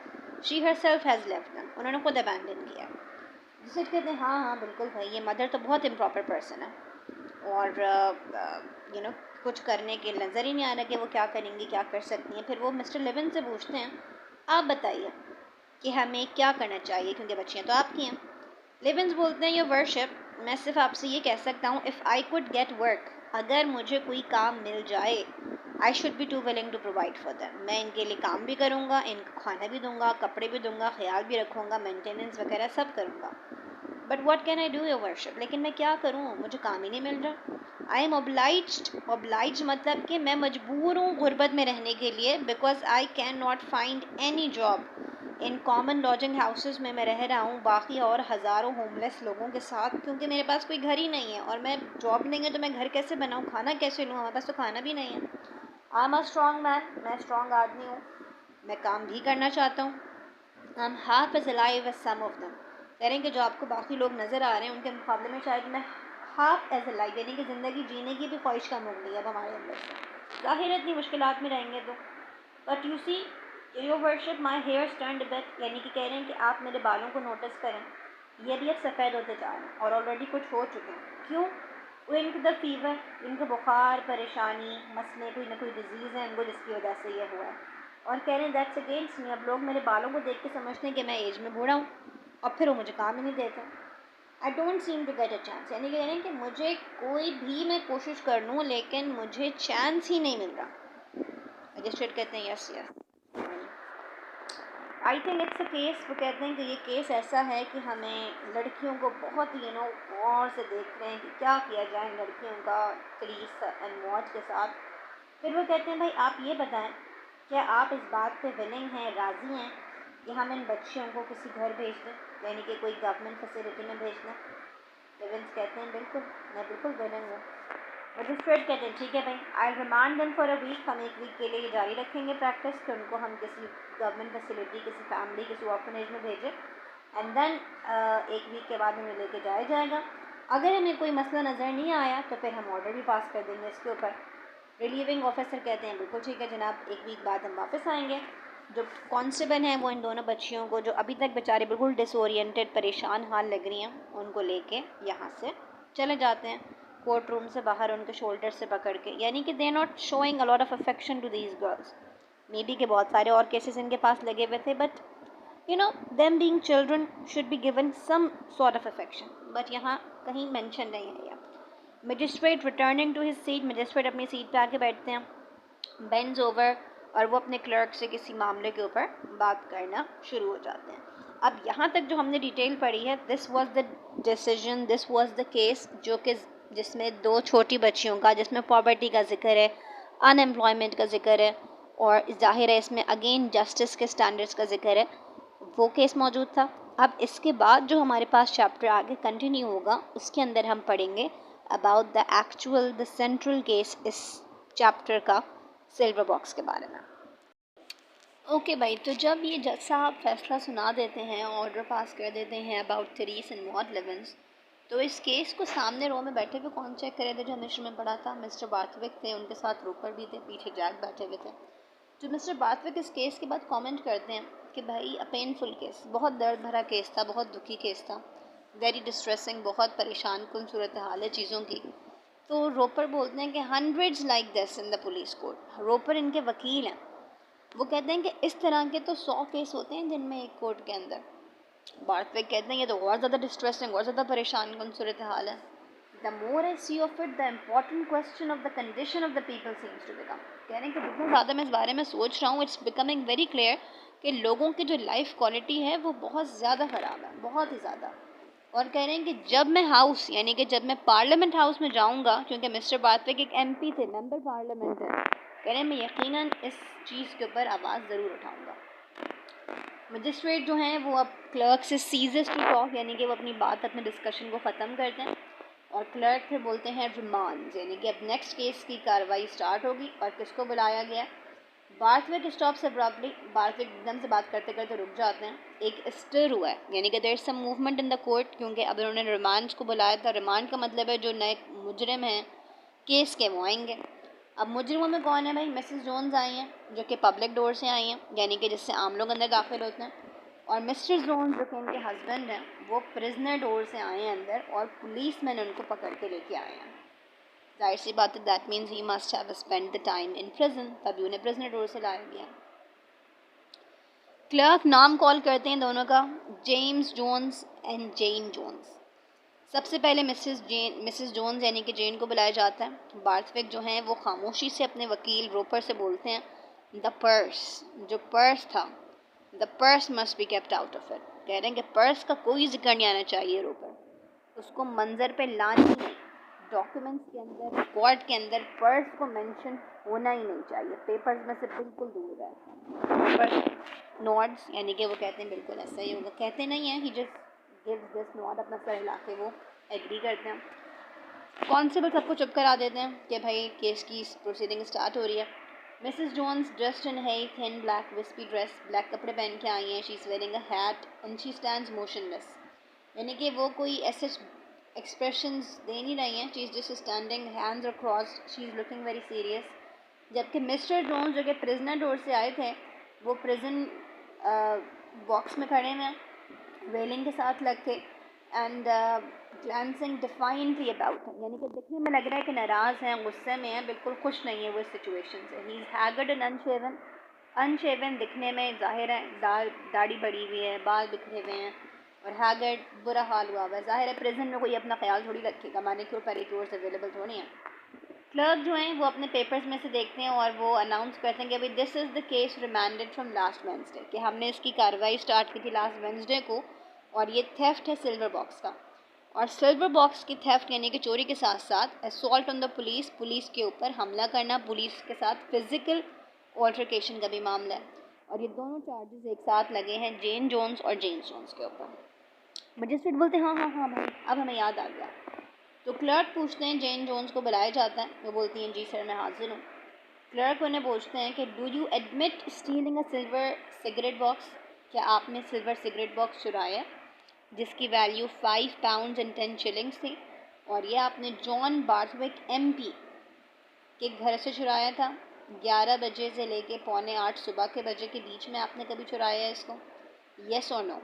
she herself has left them, उन्होंने खुद अबैंडन किया। जिसे कहते हैं हाँ हाँ बिल्कुल भाई, ये मदर तो बहुत इम्प्रॉपर पर्सन है, और कुछ करने के नज़र ही नहीं आ रहा कि वो क्या करेंगी, क्या कर सकती हैं। फिर वो मिस्टर लिविन से पूछते हैं आप बताइए कि हमें क्या करना चाहिए, क्योंकि बच्चियाँ तो आपकी हैं। लिविन्स बोलते हैं योर वर्शिप, मैं सिर्फ आपसे ये कह सकता हूँ if I could get work, अगर मुझे कोई काम मिल जाए, I should be too willing to provide for them, मैं इनके लिए काम भी करूँगा, इनको खाना भी दूँगा, कपड़े भी दूँगा, ख्याल भी रखूँगा, मेंटेनेंस वगैरह सब करूँगा। But what can I do your worship, लेकिन मैं क्या करूँ, मुझे काम ही नहीं मिल रहा। आई एम ओब्लाइज मतलब कि मैं मजबूर हूँ गुर्बत में रहने के लिए, because I can not find any job in common lodging houses में मैं रह रहा हूँ बाकी और हज़ारों होमलेस लोगों के साथ, क्योंकि मेरे पास कोई घर ही नहीं है, और मैं जॉब नहीं है तो मैं घर कैसे बनाऊँ, खाना कैसे लूँ, हमारे पास तो खाना भी नहीं है। I am a strong man, मैं स्ट्रॉन्ग आदमी हूँ, मैं काम भी करना चाहता हूँ। I am half as alive as some of them, कह रहे हैं कि जो आपको बाकी लोग नज़र आ रहे हैं उनके मुकाबले में शायद मैं हाफ एज अ लाइफ, यानी कि ज़िंदगी जीने की भी ख्वाहिश कम हो गई अब हमारे अंदर से, ज़ाहिर है इतनी मुश्किलात में रहेंगे तो। But you see your worship my hair stern bet, यानी कि कह रहे हैं कि आप मेरे बालों को नोटिस करें, ये भी अब सफ़ेद होते जा रहे हैं और ऑलरेडी कुछ हो चुके हैं। क्यों? इनके द फीवर, इनको बुखार, परेशानी, मसले, कोई ना कोई डिजीज़ है इनको जिसकी वजह से ये हुआ है, और कह रहे हैं दैट्स अगेंस्ट मी। अब लोग मेरे बालों को देख के समझते हैं कि मैं एज में बूढ़ा हूँ और फिर वो मुझे काम ही नहीं देते। I don't seem to get a chance, यानी कि कह रहे हैं कि मुझे कोई भी मैं कोशिश कर लूँ लेकिन मुझे चांस ही नहीं मिल रहा। मजिस्ट्रेट कहते हैं yes yes, I think it's a case, वो कहते हैं कि ये केस ऐसा है कि हमें लड़कियों को बहुत गौर से देख रहे हैं कि क्या किया जाए लड़कियों का पुलिस एंड मौत के साथ। फिर वो कहते हैं भाई आप ये बताएं, क्या आप इस बात पे विलिंग हैं, राज़ी हैं कि हम इन बच्चियों को किसी घर भेज दें, यानी कि कोई गवर्नमेंट फैसिलिटी में भेज दें? पेरेंट्स कहते हैं बिल्कुल, मैं बिल्कुल विलिंग हूँ। मजिस्ट्रेट कहते हैं ठीक है भाई, I remand them for a week, हम एक वीक के लिए जारी रखेंगे प्रैक्टिस कि उनको हम किसी गवर्नमेंट फैसिलिटी, किसी फैमिली, किसी ऑर्फनेज में भेजें, एंड देन एक वीक के बाद हमें लेके जाया जाएगा। अगर हमें कोई मसला नज़र नहीं आया तो फिर हम ऑर्डर भी पास कर देंगे इसके ऊपर। रिलीविंग ऑफिसर कहते हैं बिल्कुल ठीक है जनाब, एक वीक बाद हम वापस आएंगे। जो कांस्टेबल हैं वो इन दोनों बच्चियों को, जो अभी तक बेचारे बिल्कुल डिसोरिएंटेड, परेशान हाल लग रही हैं, उनको लेके यहाँ से चले जाते हैं कोर्ट रूम से बाहर, उनके शोल्डर से पकड़ के, यानी कि they not showing a lot of affection to these girls. Maybe के बहुत सारे और केसेस इनके पास लगे हुए थे, but them being children should be given some sort of affection, but यहाँ कहीं मेंशन नहीं है यह। Magistrate returning to his seat, magistrate अपनी सीट पे आके बैठते हैं, बेंड्स ओवर, और वो अपने क्लर्क से किसी मामले के ऊपर बात करना शुरू हो जाते हैं। अब यहाँ तक जो हमने डिटेल पढ़ी है, this was the decision, this was the case, जो कि जिसमें दो छोटी बच्चियों का, जिसमें पॉवर्टी का जिक्र है, अनएम्प्लॉयमेंट का जिक्र है, और जाहिर है इसमें अगेन जस्टिस के स्टैंडर्ड्स का जिक्र है, वो केस मौजूद था। अब इसके बाद जो हमारे पास चैप्टर आगे कंटिन्यू होगा उसके अंदर हम पढ़ेंगे about the actual, the central case इस चैप्टर का, सिल्वर बॉक्स के बारे में। ओके भाई, तो जब ये जज साहब फैसला सुना देते हैं, ऑर्डर पास कर देते हैं अबाउट थरीस एंड मॉड लेवेंस, तो इस केस को सामने रो में बैठे हुए कौन चेक करे थे? जो मिस्टर में पढ़ा था, मिस्टर बार्थविक थे, उनके साथ रोपर भी थे, पीछे जैक बैठे हुए थे। जो मिस्टर बार्थविक इस केस के बाद कमेंट करते हैं कि भाई अ पेनफुल केस, बहुत दर्द भरा केस था, बहुत दुखी केस था, वेरी डिस्ट्रेसिंग, बहुत परेशान कुल सूरत हाल है चीज़ों की। तो रोपर बोलते हैं कि hundreds like this in the police court. Roper इनके वकील हैं, वो कहते हैं कि इस तरह के तो 100 केस होते हैं जिनमें एक कोर्ट के अंदर। बार्थविक कहते हैं ये तो और ज़्यादा डिस्ट्रेसिंग, और ज़्यादा परेशान कुल सूरत हाल है। The more I see of it, the important question of the condition of the people seems to become. कह रहे हैं कि जितना ज़्यादा मैं इस बारे में सोच रहा हूँ, इट्स बिकमिंग वेरी क्लियर कि लोगों की जो लाइफ क्वालिटी है वो बहुत ज़्यादा ख़राब है, बहुत ही ज़्यादा। और कह रहे हैं कि जब मैं हाउस, यानी कि जब मैं पार्लियामेंट हाउस में जाऊँगा, क्योंकि मिस्टर बार्थविक एक MP थे, मेंबर पार्लियामेंट है, कह रहे हैं मैं यकीनन इस चीज़ के ऊपर आवाज़ ज़रूर उठाऊँगा। मजिस्ट्रेट जो हैं वो अब क्लर्क से सीजेस टू टॉक, यानी कि वो अपनी बात, अपने डिस्कशन को ख़त्म करते हैं, और क्लर्क फिर बोलते हैं रिमांड, यानी कि अब नेक्स्ट केस की कार्रवाई स्टार्ट होगी। और किसको बुलाया गया? बार्थविक स्टॉप्स अब्रप्टली, बार्थविक एकदम से बात करते करते रुक जाते हैं। एक स्टर हुआ है, यानी कि there is some movement in the court, क्योंकि अब उन्होंने रिमांड को बुलाया था। रिमांड का मतलब है जो नए मुजरिम हैं केस के वो आएंगे। अब मुजरिमों में कौन है भाई? मिसेस जोन्स आई हैं, जो कि पब्लिक डोर से आई हैं, यानी कि जिससे आम लोग अंदर दाखिल होते हैं, और मिस्टर जोन्स जो कि इनके हस्बैंड हैं वो प्रिजनर डोर से आए हैं अंदर, और पुलिस मैन उनको पकड़ के लेके आए हैं। जाहिर सी बात है, that means he must have spend the time in prison, तभी उन्हें प्रिजनर डोर से लाया गया। क्लर्क नाम कॉल करते हैं दोनों का, James Jones and Jane Jones. सबसे पहले मिसेस जोन्स यानी कि जेन को बुलाया जाता है। बार्थविक जो हैं वो खामोशी से अपने वकील रोपर से बोलते हैं, द पर्स, जो पर्स था, the purse must be kept out of it. कह रहे हैं कि पर्स का कोई जिक्र नहीं आना चाहिए रोपर, उसको मंजर पे लानी है, डॉक्यूमेंट्स के अंदर, रिकॉर्ड के अंदर पर्स को मेंशन होना ही नहीं चाहिए, पेपर्स में से बिल्कुल दूर है। पर नॉड्स, यानी कि वो कहते हैं बिल्कुल ऐसा ही होगा, कहते नहीं हैं, ही जस्ट गिव्स दिस नॉड, अपना सर हिला के वो एग्री करते हैं। कॉन्स्टेबल सबको चुप करा देते हैं कि भाई केस की प्रोसीडिंग स्टार्ट हो रही है। मिसेस जोन्स ड्रेस्ड इन है थिन ब्लैक विस्पी ड्रेस, ब्लैक कपड़े पहन के आई हैं, she is wearing a hat and she stands motionless, यानी कि वो कोई ऐसे एक्सप्रेशंस दे नहीं रही हैं, she is just standing, hands are crossed, she is looking very serious. जबकि मिस्टर जोन्स जो कि प्रिजनर डोर से आए थे वो प्रिजन बॉक्स में खड़े हैं, रेलिंग के साथ लग के, एंड ग्लैंसिंग डिफाइंटली अबाउट है, यानी कि दिखने में लग रहा है कि नाराज़ हैं, गुस्से में हैं, बिल्कुल खुश नहीं है वो इस सिचुएशन से। ही इज़ हैगर्ड एंड अनशेवन, अनशेवन दिखने में ज़ाहिर है, दाढ़ी बढ़ी हुई है, बाल बिखरे हुए हैं, और हैगर्ड बुरा हाल हुआ हुआ है। ज़ाहिर है प्रिजन में कोई अपना ख्याल थोड़ी रखेगा, मैनिक्योर पेडिक्योर्स अवेलेबल थोड़ी हैं। क्लर्क जो हैं वो अपने पेपर्स में से देखते हैं और वो अनाउंस करते हैं कि भाई this is the case remanded from last Wednesday, कि हमने इसकी कार्रवाई स्टार्ट की थी लास्ट वेंसडे को, और ये थेफ्ट है सिल्वर बॉक्स का। और सिल्वर बॉक्स की थेफ्ट यानी कि चोरी के साथ साथ assault on the police, police के ऊपर हमला करना, पुलिस के साथ फिजिकल ऑल्टरकेशन का भी मामला है, और ये दोनों चार्जेस एक साथ लगे हैं जेन जोन्स और जेम्स जोन्स के ऊपर। मजिस्ट्रेट बोलते हैं हाँ हाँ हाँ भाई अब हमें याद आ गया। तो क्लर्क पूछते हैं, जेन जोन्स को बुलाया जाता है, वो बोलती हैं जी सर मैं हाजिर हूँ। क्लर्क उन्हें पूछते हैं कि do you admit stealing a silver cigarette box, क्या आपने सिल्वर सिगरेट बॉक्स चुराया जिसकी वैल्यू 5 पाउंड्स एंड 10 शिलिंग्स थी, और ये आपने जॉन बार्थविक MP के घर से चुराया था 11 बजे से लेके 7:45 सुबह के बजे के बीच में, आपने कभी चुराया है इसको, येस और नो।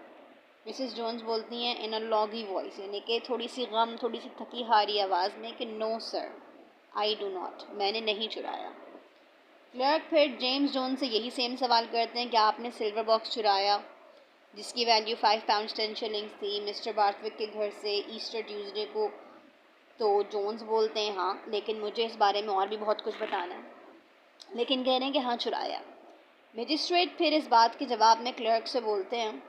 मिसेस जोन्स बोलती हैं इन अ लॉगी वॉइस, यानी कि थोड़ी सी गम, थोड़ी सी थकी हारी आवाज़ में कि no sir I do not, मैंने नहीं चुराया। क्लर्क फिर जेम्स जोन्स से यही सेम सवाल करते हैं कि आपने सिल्वर बॉक्स चुराया जिसकी वैल्यू 5 पाउंड्स 10 शिलिंग्स थी मिस्टर बार्थविक के घर से ईस्टर ट्यूसडे को। तो जोन्स बोलते हैं हाँ, लेकिन मुझे इस बारे में और भी बहुत कुछ बताना है, लेकिन कह रहे हैं कि हाँ चुराया। मजिस्ट्रेट फिर इस बात के जवाब में क्लर्क से बोलते हैं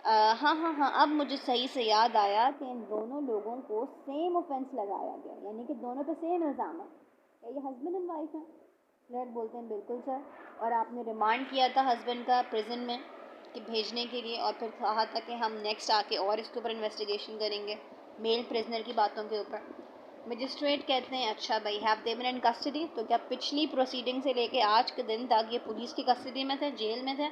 हाँ हाँ हाँ अब मुझे सही से याद आया कि इन दोनों लोगों को सेम ऑफेंस लगाया गया, यानी कि दोनों पे सेम इल्ज़ाम है, क्या ये हस्बैंड एंड वाइफ हैं? क्लर्क बोलते हैं बिल्कुल सर, और आपने रिमांड किया था हस्बैंड का प्रिजन में कि भेजने के लिए, और फिर कहा था कि हम नेक्स्ट आके और इसके ऊपर इन्वेस्टिगेशन करेंगे मेल प्रिजनर की बातों के ऊपर। मजिस्ट्रेट कहते हैं अच्छा भाई have they been in custody, तो क्या पिछली प्रोसीडिंग से लेके आज के दिन तक ये पुलिस की कस्टडी में थे, जेल में थे?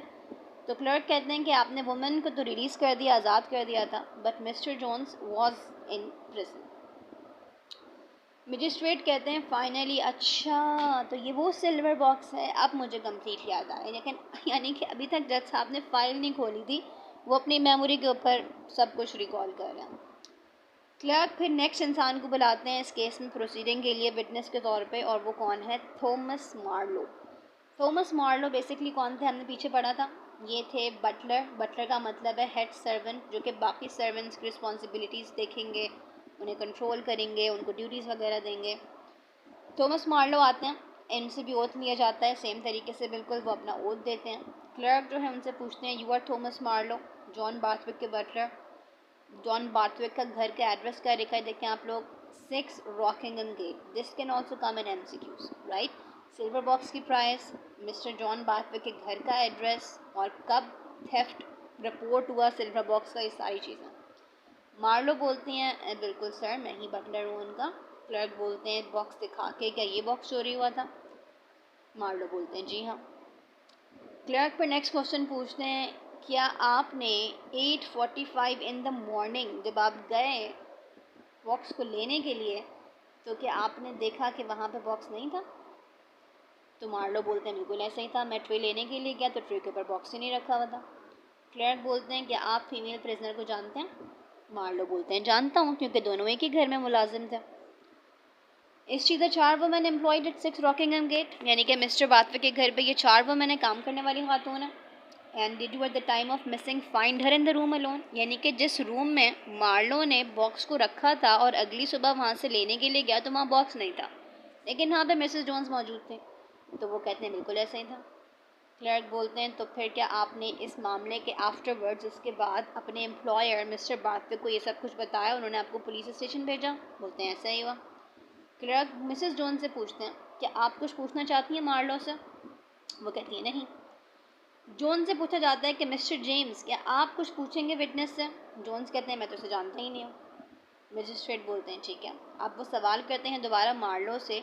तो क्लर्क कहते हैं कि आपने वुमेन को तो रिलीज़ कर दिया, आज़ाद कर दिया था, but Mr Jones was in prison. Magistrate कहते हैं फाइनली अच्छा तो ये वो सिल्वर बॉक्स है, अब मुझे कंप्लीट याद आया, लेकिन यानी कि अभी तक जज साहब ने फ़ाइल नहीं खोली थी, वो अपनी मेमोरी के ऊपर सब कुछ रिकॉल कर रहे हैं। क्लर्क फिर नेक्स्ट इंसान को बुलाते हैं इस केस में प्रोसीडिंग के लिए विटनेस के तौर पे, और वो कौन है, Thomas Marlow. Thomas Marlow basically कौन थे, हमने पीछे पढ़ा था, ये थे बटलर। बटलर का मतलब है हेड सर्वेंट, जो कि बाकी सर्वेंट्स की रिस्पॉन्सिबिलिटीज़ देखेंगे, उन्हें कंट्रोल करेंगे, उनको ड्यूटीज़ वगैरह देंगे। थॉमस मार्लो आते हैं, इनसे भी ओथ लिया जाता है सेम तरीके से, बिल्कुल वो अपना ओथ देते हैं। क्लर्क जो है उनसे पूछते हैं you are Thomas Marlow, John Barthwick के बटलर। जॉन बार्थविक का घर का एड्रेस क्या लिखा है देखें आप लोग, 6 Rockingham gate, this can also come in MCQs right. Silver box की प्राइस, मिस्टर जॉन बार्थविक के घर का एड्रेस, और कब थेफ्ट रिपोर्ट हुआ सिल्वर बॉक्स का, ये सारी चीज़ें। मार्लो बोलती हैं बिल्कुल सर मैं ही बटलर हूँ उनका। क्लर्क बोलते हैं बॉक्स दिखा के क्या ये बॉक्स चोरी हुआ था? मार्लो बोलते हैं जी हाँ। क्लर्क पर नेक्स्ट क्वेश्चन पूछते हैं क्या आपने 8:45 इन द मॉर्निंग जब आप गए बॉक्स को लेने के लिए, तो क्या आपने देखा कि वहाँ पे बॉक्स नहीं था? तो मार्लो बोलते हैं बिल्कुल ऐसा ही था, मैं ट्रे लेने के लिए गया तो ट्रे के ऊपर बॉक्स ही नहीं रखा हुआ था। क्लर्क बोलते हैं कि आप फीमेल प्रिजनर को जानते हैं? मार्लो बोलते हैं जानता हूँ क्योंकि दोनों एक ही घर में मुलाजिम थे। इस चीज़ 4 women employed eight 6 Rockingham gate, यानी कि मिस्टर बार्थविक के घर पे ये 4 वुमेन काम करने वाली खातून है। And did you eight the time of missing find her in the room alone, यानी कि जिस रूम में मार्लो ने बॉक्स को रखा था और अगली सुबह वहाँ से लेने के लिए गया तो वहाँ बॉक्स नहीं था, लेकिन वहाँ पे मिसेस जोन्स मौजूद थे। तो वो कहते हैं बिल्कुल ऐसा ही था। क्लर्क बोलते हैं तो फिर क्या आपने इस मामले के आफ्टरवर्ड्स इसके बाद अपने एम्प्लॉयर मिस्टर बार्थविक को ये सब कुछ बताया, उन्होंने आपको पुलिस स्टेशन भेजा? बोलते हैं ऐसा ही हुआ। क्लर्क मिसेस जोन्स से पूछते हैं क्या आप कुछ पूछना चाहती हैं मार्लो से? वो कहती है नहीं। जोन्स से पूछा जाता है कि मिस्टर जेम्स क्या आप कुछ पूछेंगे विटनेस से? जोन्स कहते हैं मैं तो उसे जानता ही नहीं हूँ। मजिस्ट्रेट बोलते हैं ठीक है। आप वो सवाल करते हैं दोबारा मार्लो से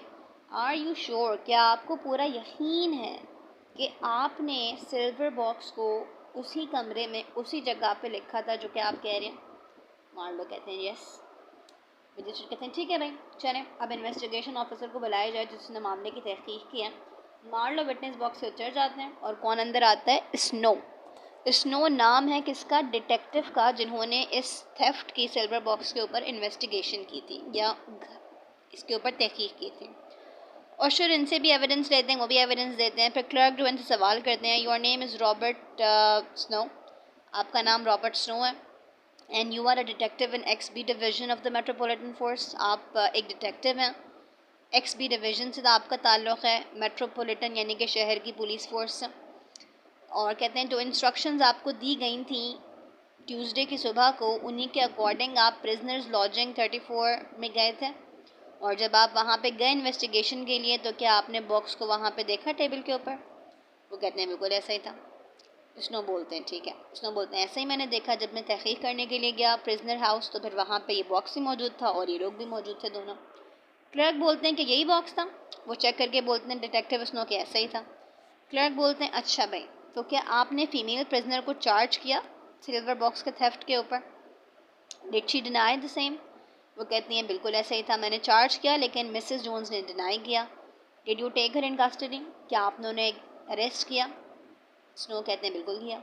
आर यू श्योर, क्या आपको पूरा यकीन है कि आपने सिल्वर बॉक्स को उसी कमरे में उसी जगह पे लिखा था जो कि आप कह रहे हैं? मार्लो कहते हैं यस। मजिस्ट्रेट कहते हैं ठीक है भाई चलें, अब इन्वेस्टिगेशन ऑफिसर को बुलाया जाए जिसने मामले की तहकीक की है। मान लो विटनेस बॉक्स से उतर जाते हैं और कौन अंदर आता है? स्नो। स्नो नाम है किसका? डिटेक्टिव का, जिन्होंने इस थेफ्ट की सिल्वर बॉक्स के ऊपर इन्वेस्टिगेशन की थी या इसके ऊपर तहकीक की थी। और शुर इनसे भी एविडेंस लेते हैं, वो भी एविडेंस देते हैं। फिर क्लर्क जो इनसे सवाल करते हैं, your name is Robert Snow, आपका नाम रॉबर्ट स्नो है, and you are a detective in X B division of the metropolitan force, आप एक डिटेक्टिव हैं एक्स बी डिवीज़न से आपका ताल्लुक़ है मेट्रोपॉलिटन यानी कि शहर की पुलिस फोर्स से। और कहते हैं जो इंस्ट्रक्शंस आपको दी गई थी ट्यूसडे की सुबह को, उन्हीं के अकॉर्डिंग आप प्रिजनर्स लॉजिंग 34 में गए थे, और जब आप वहाँ पे गए इन्वेस्टिगेशन के लिए तो क्या आपने बॉक्स को वहाँ पे देखा टेबल के ऊपर? वो कहते हैं बिल्कुल ऐसा ही था। स्नो बोलते हैं ठीक है, स्नो बोलते हैं ऐसा ही मैंने देखा, जब मैं तहकीक करने के लिए गया प्रिजनर हाउस तो फिर वहाँ पे ये बॉक्स ही मौजूद था और ये लोग भी मौजूद थे दोनों। क्लर्क बोलते हैं कि यही बॉक्स था? वो चेक करके बोलते हैं डिटेक्टिव स्नो के ऐसा ही था। क्लर्क बोलते हैं अच्छा भाई, तो क्या आपने फीमेल प्रिजनर को चार्ज किया सिल्वर बॉक्स के थेफ्ट के ऊपर? Did she deny the same? वो कहती हैं बिल्कुल ऐसा ही था, मैंने चार्ज किया लेकिन मिसेस जोन्स ने डिनाई किया। Did you take her in custody, क्या आपने उन्हें अरेस्ट किया? स्नो कहते हैं बिल्कुल किया।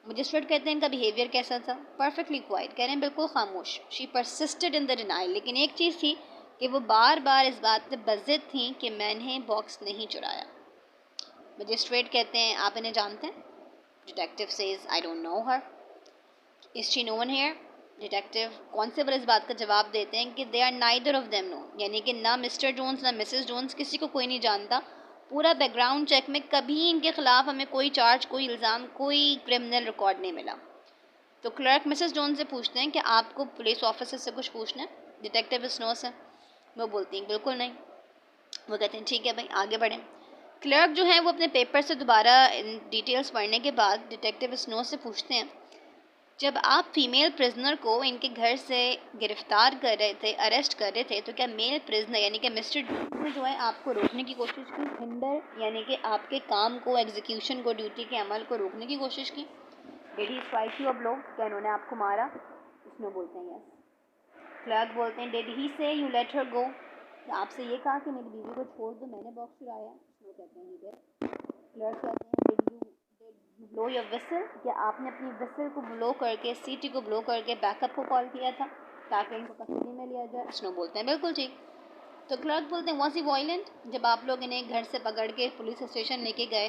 मजिस्ट्रेट कहते हैं इनका बिहेवियर कैसा था? परफेक्टली क्वाइट, कह रहे हैं बिल्कुल खामोश। She persisted in the denial, लेकिन एक चीज़ थी कि वो बार बार इस बात पे बज़िद थी कि मैंने बॉक्स नहीं चुराया। मजिस्ट्रेट कहते हैं आप इन्हें जानते हैं? Detective says I don't know her. Is she known here? Detective constable इस बात का जवाब देते हैं कि they are neither of them know, यानी कि ना मिस्टर जोन्स ना मिसेस जोन्स, किसी को कोई नहीं जानता। पूरा बैकग्राउंड चेक में कभी इनके खिलाफ हमें कोई चार्ज, कोई इल्ज़ाम, कोई क्रिमिनल रिकॉर्ड नहीं मिला। तो क्लर्क मिसेस जोन्स से पूछते हैं कि आपको पुलिस ऑफिसर से कुछ पूछना है? डिटेक्टिव स्नो से। वो बोलती हैं बिल्कुल नहीं। वो कहते हैं ठीक है भाई आगे बढ़ें। क्लर्क जो है वो अपने पेपर से दोबारा डिटेल्स पढ़ने के बाद डिटेक्टिव स्नो से पूछते हैं जब आप फीमेल प्रिजनर को इनके घर से गिरफ्तार कर रहे थे, अरेस्ट कर रहे थे, तो क्या मेल प्रिजनर यानी कि मिस्टर जोन्स ने जो है आपको रोकने की कोशिश की? हिंडर यानी कि आपके काम को, एग्जीक्यूशन को, ड्यूटी के अमल को रोकने की कोशिश की? Did he strike you a blow, क्या इन्होंने आपको मारा? उसमें बोलते हैं यस। क्लर्क बोलते हैं डिड ही से यू लेट हर गो, आपसे ये कहा कि मेरी बीवी को छोड़ दो, मैंने बॉक्स चुराया? उसमें कहते हैं ही। क्लर्क कहते हैं did you blow your whistle, क्या आपने अपनी विसल को ब्लो करके, सीटी को ब्लो करके बैकअप को कॉल किया था ताकि इनको कस्टडी में लिया जाए? स्नो बोलते हैं बिल्कुल ठीक। तो क्लर्क बोलते हैं वॉज ही वायलेंट, जब आप लोग इन्हें घर से पकड़ के पुलिस स्टेशन लेके गए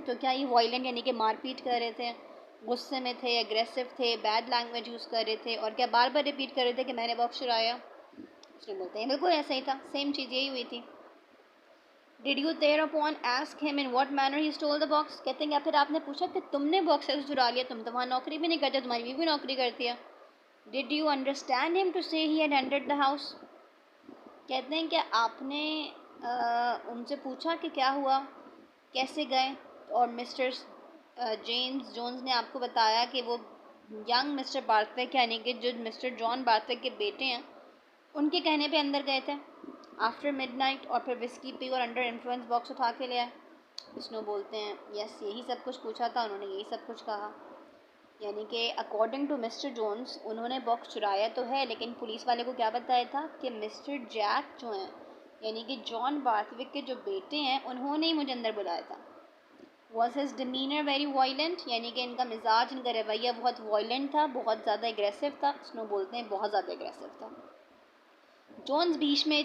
तो क्या ये वायलेंट यानी कि मारपीट कर रहे थे, गुस्से में थे, एग्रेसिव थे, बैड लैंग्वेज यूज़ कर रहे थे, और क्या बार बार रिपीट कर रहे थे कि मैंने बॉक्स चुराया? उसने बोलते हैं बिल्कुल ऐसा ही था, सेम चीज़ यही हुई थी। Did you thereupon ask him in what manner he stole the box, कहते हैं या फिर आपने पूछा कि तुमने बॉक्स ऐसे चुरा लिया, तुम तो वहाँ नौकरी भी नहीं करते, तुम्हारी बीवी भी नौकरी करती है? Did you understand him to say he had entered the house, कहते हैं कि आपने उनसे पूछा कि क्या हुआ, कैसे गए? और मिस्टर जेम्स जोन्स ने आपको बताया कि वो यंग मिस्टर बार्थविक यानी कि जो मिस्टर जॉन बार्थविक के बेटे हैं उनके कहने पे अंदर गए थे आफ्टर मिडनाइट, और फिर विस्की पी और अंडर इन्फ्लुएंस बॉक्स उठा के ले आए? स्नो बोलते हैं यस, यही सब कुछ पूछा था उन्होंने, यही सब कुछ कहा। यानी कि अकॉर्डिंग टू मिस्टर जोन्स उन्होंने बॉक्स चुराया तो है, लेकिन पुलिस वाले को क्या बताया था कि मिस्टर जैक जो हैं यानी कि जॉन बार्थविक के जो बेटे हैं उन्होंने ही मुझे अंदर बुलाया था। Was his demeanour very violent, यानी कि इनका मिजाज, इनका रवैया बहुत वायलेंट था, बहुत ज़्यादा एग्रेसिव था? स्नो बोलते हैं बहुत ज़्यादा एग्रेसिव था। जोन्स बीच में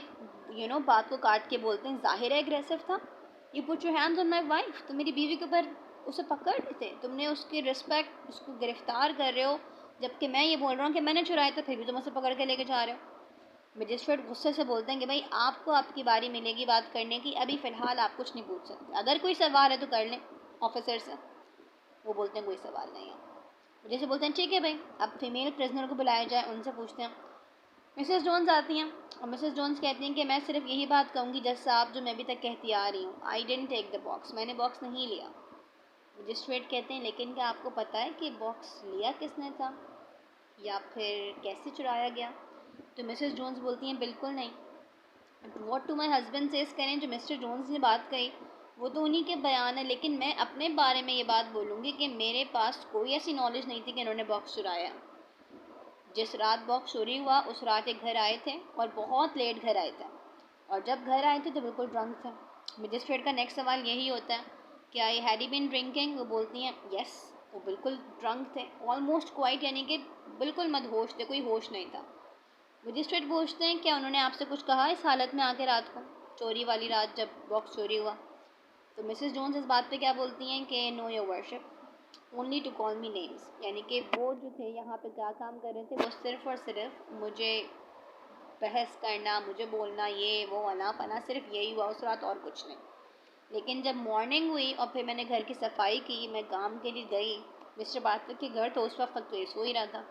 बात को काट के बोलते हैं ज़ाहिर है एग्रेसिव था। You put your hands on my wife, तुम मेरी बीवी के ऊपर उसे पकड़ रहे थे, तुमने उसकी रिस्पेक्ट, उसको गिरफ्तार कर रहे हो, जबकि मैं ये बोल रहा हूँ कि मैंने चुराया था, फिर भी तुम उसे पकड़ के लेके जा रहे हो। मजिस्ट्रेट गुस्से से बोलते हैं कि भाई आपको आपकी बारी मिलेगी बात करने की, अभी फ़िलहाल आप कुछ नहीं पूछ सकते, अगर कोई सवाल है तो कर लें ऑफिसर से। वो बोलते हैं कोई सवाल नहीं है। जैसे बोलते हैं ठीक है भाई, अब फीमेल प्रिजनर को बुलाया जाए, उनसे पूछते हैं। मिसेस जोन्स आती हैं और मिसेस जोन्स कहती हैं कि मैं सिर्फ यही बात कहूँगी जज साहब जो मैं अभी तक कहती आ रही हूँ, आई डेंट टेक द बॉक्स, मैंने बॉक्स नहीं लिया। मजिस्ट्रेट कहते हैं लेकिन क्या आपको पता है कि बॉक्स लिया किसने था या फिर कैसे चुराया गया? तो मिसेस जोन्स बोलती हैं बिल्कुल नहीं। What to my husband says करें, जो मिस्टर जोन्स ने बात कही वो तो उन्हीं के बयान है, लेकिन मैं अपने बारे में ये बात बोलूँगी कि मेरे पास कोई ऐसी नॉलेज नहीं थी कि इन्होंने बॉक्स चुराया। जिस रात बॉक्स चोरी हुआ उस रात एक घर आए थे और बहुत लेट घर आए थे, और जब घर आए थे तो बिल्कुल ड्रंक थे। मजिस्ट्रेट का नेक्स्ट सवाल यही होता है, क्या ये हैड ही बीन ड्रिंकिंग? वो बोलती हैं यस, वो बिल्कुल ड्रंक थे, ऑलमोस्ट क्वाइट, यानी कि बिल्कुल मदहोश थे, कोई होश नहीं था। मजिस्ट्रेट पूछते हैं क्या उन्होंने आपसे कुछ कहा इस हालत में आके रात को, चोरी वाली रात जब बॉक्स चोरी हुआ? तो मिसेस जोन्स इस बात पे क्या बोलती हैं कि no your worship, only to call me names, यानी कि वो जो थे यहाँ पे क्या काम कर रहे थे, वो सिर्फ और सिर्फ मुझे बहस करना, मुझे बोलना, ये वो अना पना, सिर्फ यही हुआ उस रात और कुछ नहीं। लेकिन जब मॉर्निंग हुई और फिर मैंने घर की सफाई की, मैं काम के लिए गई मिस्टर बार्थविक के घर, तो उस वक्त तक तो ये सो ही रहा था।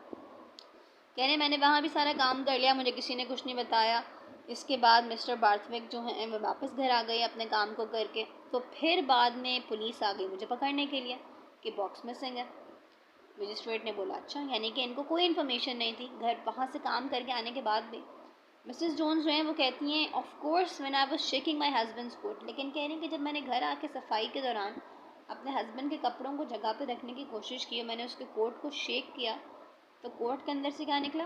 कह रहे मैंने वहाँ भी सारा काम कर लिया, मुझे किसी ने कुछ नहीं बताया। इसके बाद मिस्टर बार्थविक जो हैं वो वापस घर आ गए अपने काम को करके। तो फिर बाद में पुलिस आ गई मुझे पकड़ने के लिए कि बॉक्स मिसिंग है। मजिस्ट्रेट ने बोला अच्छा, यानी कि इनको कोई इन्फॉर्मेशन नहीं थी घर वहाँ से काम करके आने के बाद भी। मिसेस जोन्स जो हैं वो कहती हैं of course when I was shaking my husband's coat, लेकिन कह रही हैं कि जब मैंने घर आके सफाई के दौरान अपने हस्बैंड के कपड़ों को जगह पे रखने की कोशिश की, मैंने उसके कोट को शेक किया, तो कोट के अंदर से क्या निकला?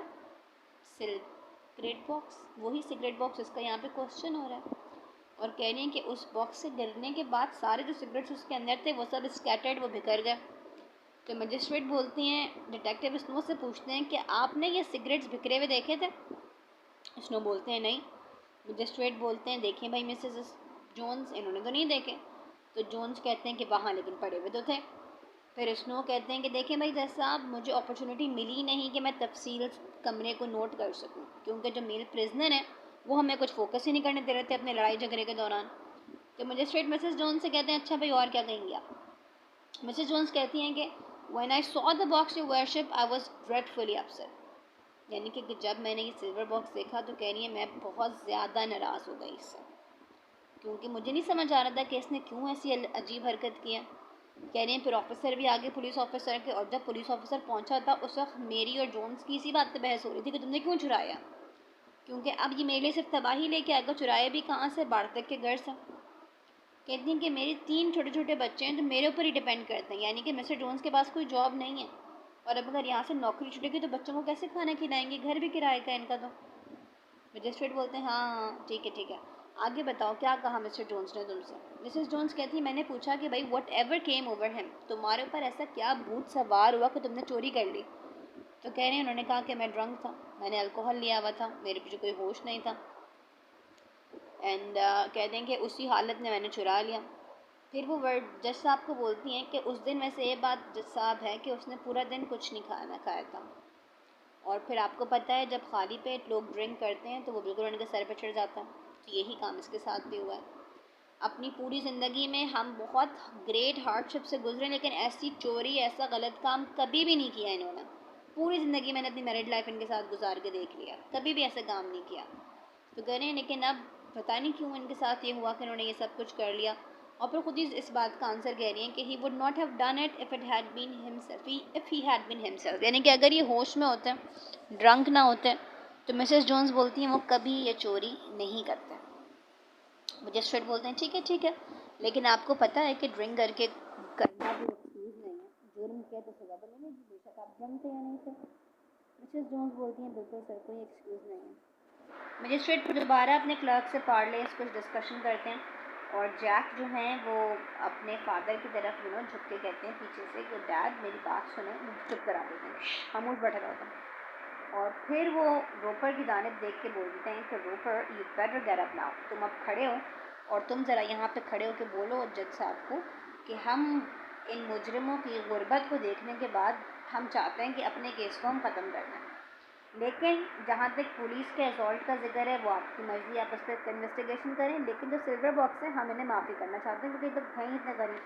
सिगरेट बॉक्स, वही सिगरेट बॉक्स जिसका यहाँ पे क्वेश्चन हो रहा है। और कह रही हैं कि उस बॉक्स से गिरने के बाद सारे जो सिगरेट्स उसके अंदर थे वो सब स्कैटर्ड, वो बिखर गए। तो मजिस्ट्रेट बोलती हैं, डिटेक्टिव स्नो से पूछते हैं कि आपने ये सिगरेट्स बिखरे हुए देखे थे? स्नो बोलते हैं नहीं। मजिस्ट्रेट बोलते हैं देखिए भाई मिसेस जोन्स, इन्होंने तो नहीं देखे। तो जोन्स कहते हैं कि वहाँ लेकिन पड़े हुए तो थे। फिर स्नो कहते हैं कि देखें भाई जज साहब, मुझे अपॉर्चुनिटी मिली नहीं कि मैं तफसील कमरे को नोट कर सकूं, क्योंकि जो मेल प्रिजनर है वो हमें कुछ फोकस ही नहीं करने दे रहे थे अपने लड़ाई झगड़े के दौरान। तो मजिस्ट्रेट मिसेस जोन्स से कहते हैं अच्छा भाई और क्या कहेंगे आप? मिसेस जोन्स कहती हैं कि when I saw the box your worship I was dreadfully upset, यानी कि जब मैंने ये सिल्वर बॉक्स देखा तो कह रही है मैं बहुत ज़्यादा नाराज़ हो गई इससे, क्योंकि मुझे नहीं समझ आ रहा था कि इसने क्यों ऐसी अजीब हरकत की है। कह रही हैं फिर ऑफिसर भी आगे पुलिस ऑफिसर के, और जब पुलिस ऑफिसर पहुंचा था उस वक्त मेरी और जोन्स की इसी बात पे बहस हो रही थी कि तुमने क्यों चुराया, क्योंकि अब ये मेरे लिए सिर्फ तबाही लेके आएगा। चुराया भी कहाँ से? बार्थक के घर से। कहती हैं कि मेरे 3 छोटे छोटे बच्चे हैं जो मेरे ऊपर ही डिपेंड करते हैं, यानी कि मिस्टर जोन्स के पास कोई जॉब नहीं है, और अब अगर यहाँ से नौकरी छूटेगी तो बच्चों को कैसे खाना खिलाएंगे, घर भी किराए का इनका। तो मजिस्ट्रेट बोलते हैं हाँ हाँ ठीक है ठीक है, आगे बताओ क्या कहा मिस्टर जोन्स ने तुमसे? मिसेस जोन्स कहती है मैंने पूछा कि भाई what ever came over him, तुम्हारे ऊपर ऐसा क्या भूत सवार हुआ कि तुमने चोरी कर ली? तो कह रहे हैं उन्होंने कहा कि मैं ड्रंक था, मैंने अल्कोहल लिया हुआ था, मेरे पीछे कोई होश नहीं था, एंड कहते हैं कि उसी हालत में मैंने चुरा लिया। फिर वो वर्ड जज साहब को बोलती हैं कि उस दिन वैसे ये बात जज साहब है कि उसने पूरा दिन कुछ नहीं खाया था, और फिर आपको पता है जब खाली पेट लोग ड्रिंक करते हैं तो वो बिल्कुल उनके सर पे चढ़ जाता है, तो यही काम इसके साथ भी हुआ है। अपनी पूरी ज़िंदगी में हम बहुत ग्रेट हार्डशिप से गुजरे, लेकिन ऐसी चोरी, ऐसा गलत काम कभी भी नहीं किया इन्होंने। पूरी ज़िंदगी मैंने अपनी मैरिड लाइफ इनके साथ गुजार के देख लिया, कभी भी ऐसा काम नहीं किया। तो कह रहे हैं लेकिन अब पता नहीं क्यों इनके साथ ये हुआ कि इन्होंने ये सब कुछ कर लिया। और फिर खुद ही इस बात का आंसर कह रही हैं कि he would not have done it if it had been himself, if he had been himself, यानी कि अगर ये होश में होते, ड्रंक ना होते, तो मिसेस जोन्स बोलती हैं वो कभी ये चोरी नहीं करते। मजिस्ट्रेट बोलते हैं ठीक है, लेकिन आपको पता है कि ड्रिंक करके करना भी एक्सक्यूज़ नहीं है, जुर्म किया तो सजा तो नहीं मिलेगी, बेशक आप ड्रंक थे या नहीं थे। मिसेस जोन्स बोलती हैं बिल्कुल सर, कोई एक्सक्यूज़ नहीं है। मजिस्ट्रेट फिर दोबारा अपने क्लर्क से पार्लेस कुछ डिस्कशन करते हैं, और जैक जो हैं वो अपने फादर की तरफ झुक के कहते हैं पीछे से कि डैड मेरी बात सुने, मुझे चुप करा देते हैं, खामोश बैठा रहता है। और फिर वो रोपर की जानिब देख के बोल देते हैं कि Roper you better get up now, तुम अब खड़े हो और तुम ज़रा यहाँ पे खड़े हो के बोलो जज साहब को कि हम इन मुजरिमों की गुर्बत को देखने के बाद हम चाहते हैं कि अपने केस को हम ख़त्म कर दें, लेकिन जहाँ तक पुलिस के असॉल्ट का जिक्र है वो आपकी मर्ज़ी, आप उस पर इन्वेस्टिगेशन करें, लेकिन जो सिल्वर बॉक्स है हम इन्हें माफ़ी करना चाहते हैं क्योंकि जब हैं इतने गरीब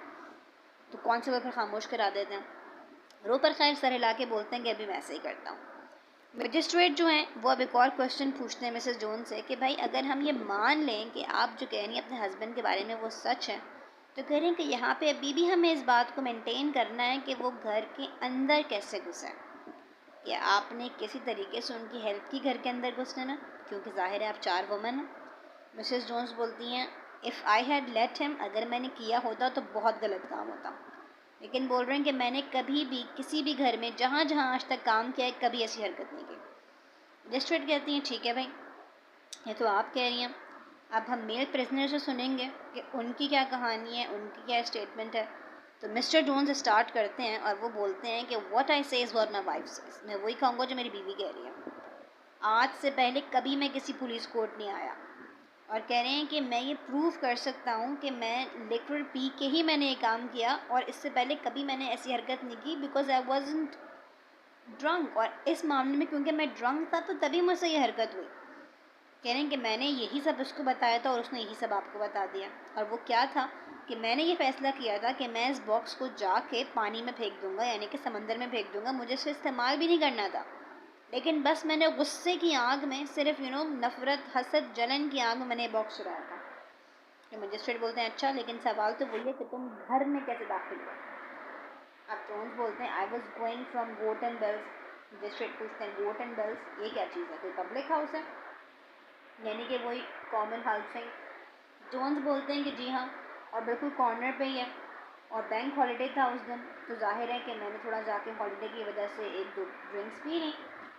तो कौन से वो फिर खामोश करा देते हैं। रोपर खैर सर हिला के बोलते हैं कि अभी मैं ऐसे ही करता हूँ। मजिस्ट्रेट जो हैं वो अब एक और क्वेश्चन पूछते हैं मिसेस जोन्स से कि भाई अगर हम ये मान लें कि आप जो कह रही हैं अपने हस्बैंड के बारे में वो सच है, तो कह रहे हैं कि यहाँ पे अभी भी हमें इस बात को मेंटेन करना है कि वो घर के अंदर कैसे घुसे, या आपने किसी तरीके से उनकी हेल्प की घर के अंदर घुसने ना, क्योंकि ज़ाहिर है आप 4 वुमन हैं। मिसेस जोन्स बोलती हैं if I had let him, अगर मैंने किया होता तो बहुत गलत काम होता, लेकिन बोल रहे हैं कि मैंने कभी भी किसी भी घर में जहाँ जहाँ आज तक काम किया है कभी ऐसी हरकत नहीं की। मजिस्ट्रेट कहती हैं ठीक है भाई, ये तो आप कह रही हैं, अब हम मेल प्रिजनर से सुनेंगे कि उनकी क्या कहानी है, उनकी क्या स्टेटमेंट है। तो मिस्टर जोन्स स्टार्ट करते हैं और वो बोलते हैं कि व्हाट आई से is what my wife says, मैं वही कहूँगा जो मेरी बीवी कह रही है। आज से पहले कभी मैं किसी पुलिस कोर्ट नहीं आया, और कह रहे हैं कि मैं ये प्रूव कर सकता हूँ कि मैं लिक्विड पी के ही मैंने ये काम किया, और इससे पहले कभी मैंने ऐसी हरकत नहीं की, बिकॉज आई वॉजंट ड्रंक। और इस मामले में क्योंकि मैं ड्रंक था तो तभी मुझसे ये हरकत हुई। कह रहे हैं कि मैंने यही सब उसको बताया था और उसने यही सब आपको बता दिया। और वो क्या था कि मैंने ये फैसला किया था कि मैं इस बॉक्स को जाके पानी में फेंक दूंगा, यानी कि समंदर में फेंक दूंगा, मुझे इसे इस्तेमाल भी नहीं करना था। लेकिन बस मैंने गुस्से की आग में, सिर्फ नफ़रत, हसद, जलन की आग में मैंने बॉक्स चुराया था। तो मजिस्ट्रेट बोलते हैं अच्छा, लेकिन सवाल तो वही है कि तुम घर में कैसे दाखिल हुए। अब जोन्स बोलते हैं I was going from Goat and Bells. मजिस्ट्रेट पूछते हैं गोट एंड बेल्स ये क्या चीज़ है, कोई पब्लिक हाउस है, यानी कि वही कॉमन हाउसिंग। जोन्स बोलते हैं कि जी हाँ, और बिल्कुल कॉर्नर पे ही है, और बैंक हॉलीडे था उस दिन, तो जाहिर है कि मैंने थोड़ा जाके हॉलीडे की वजह से एक दो ड्रिंक्स पी ली।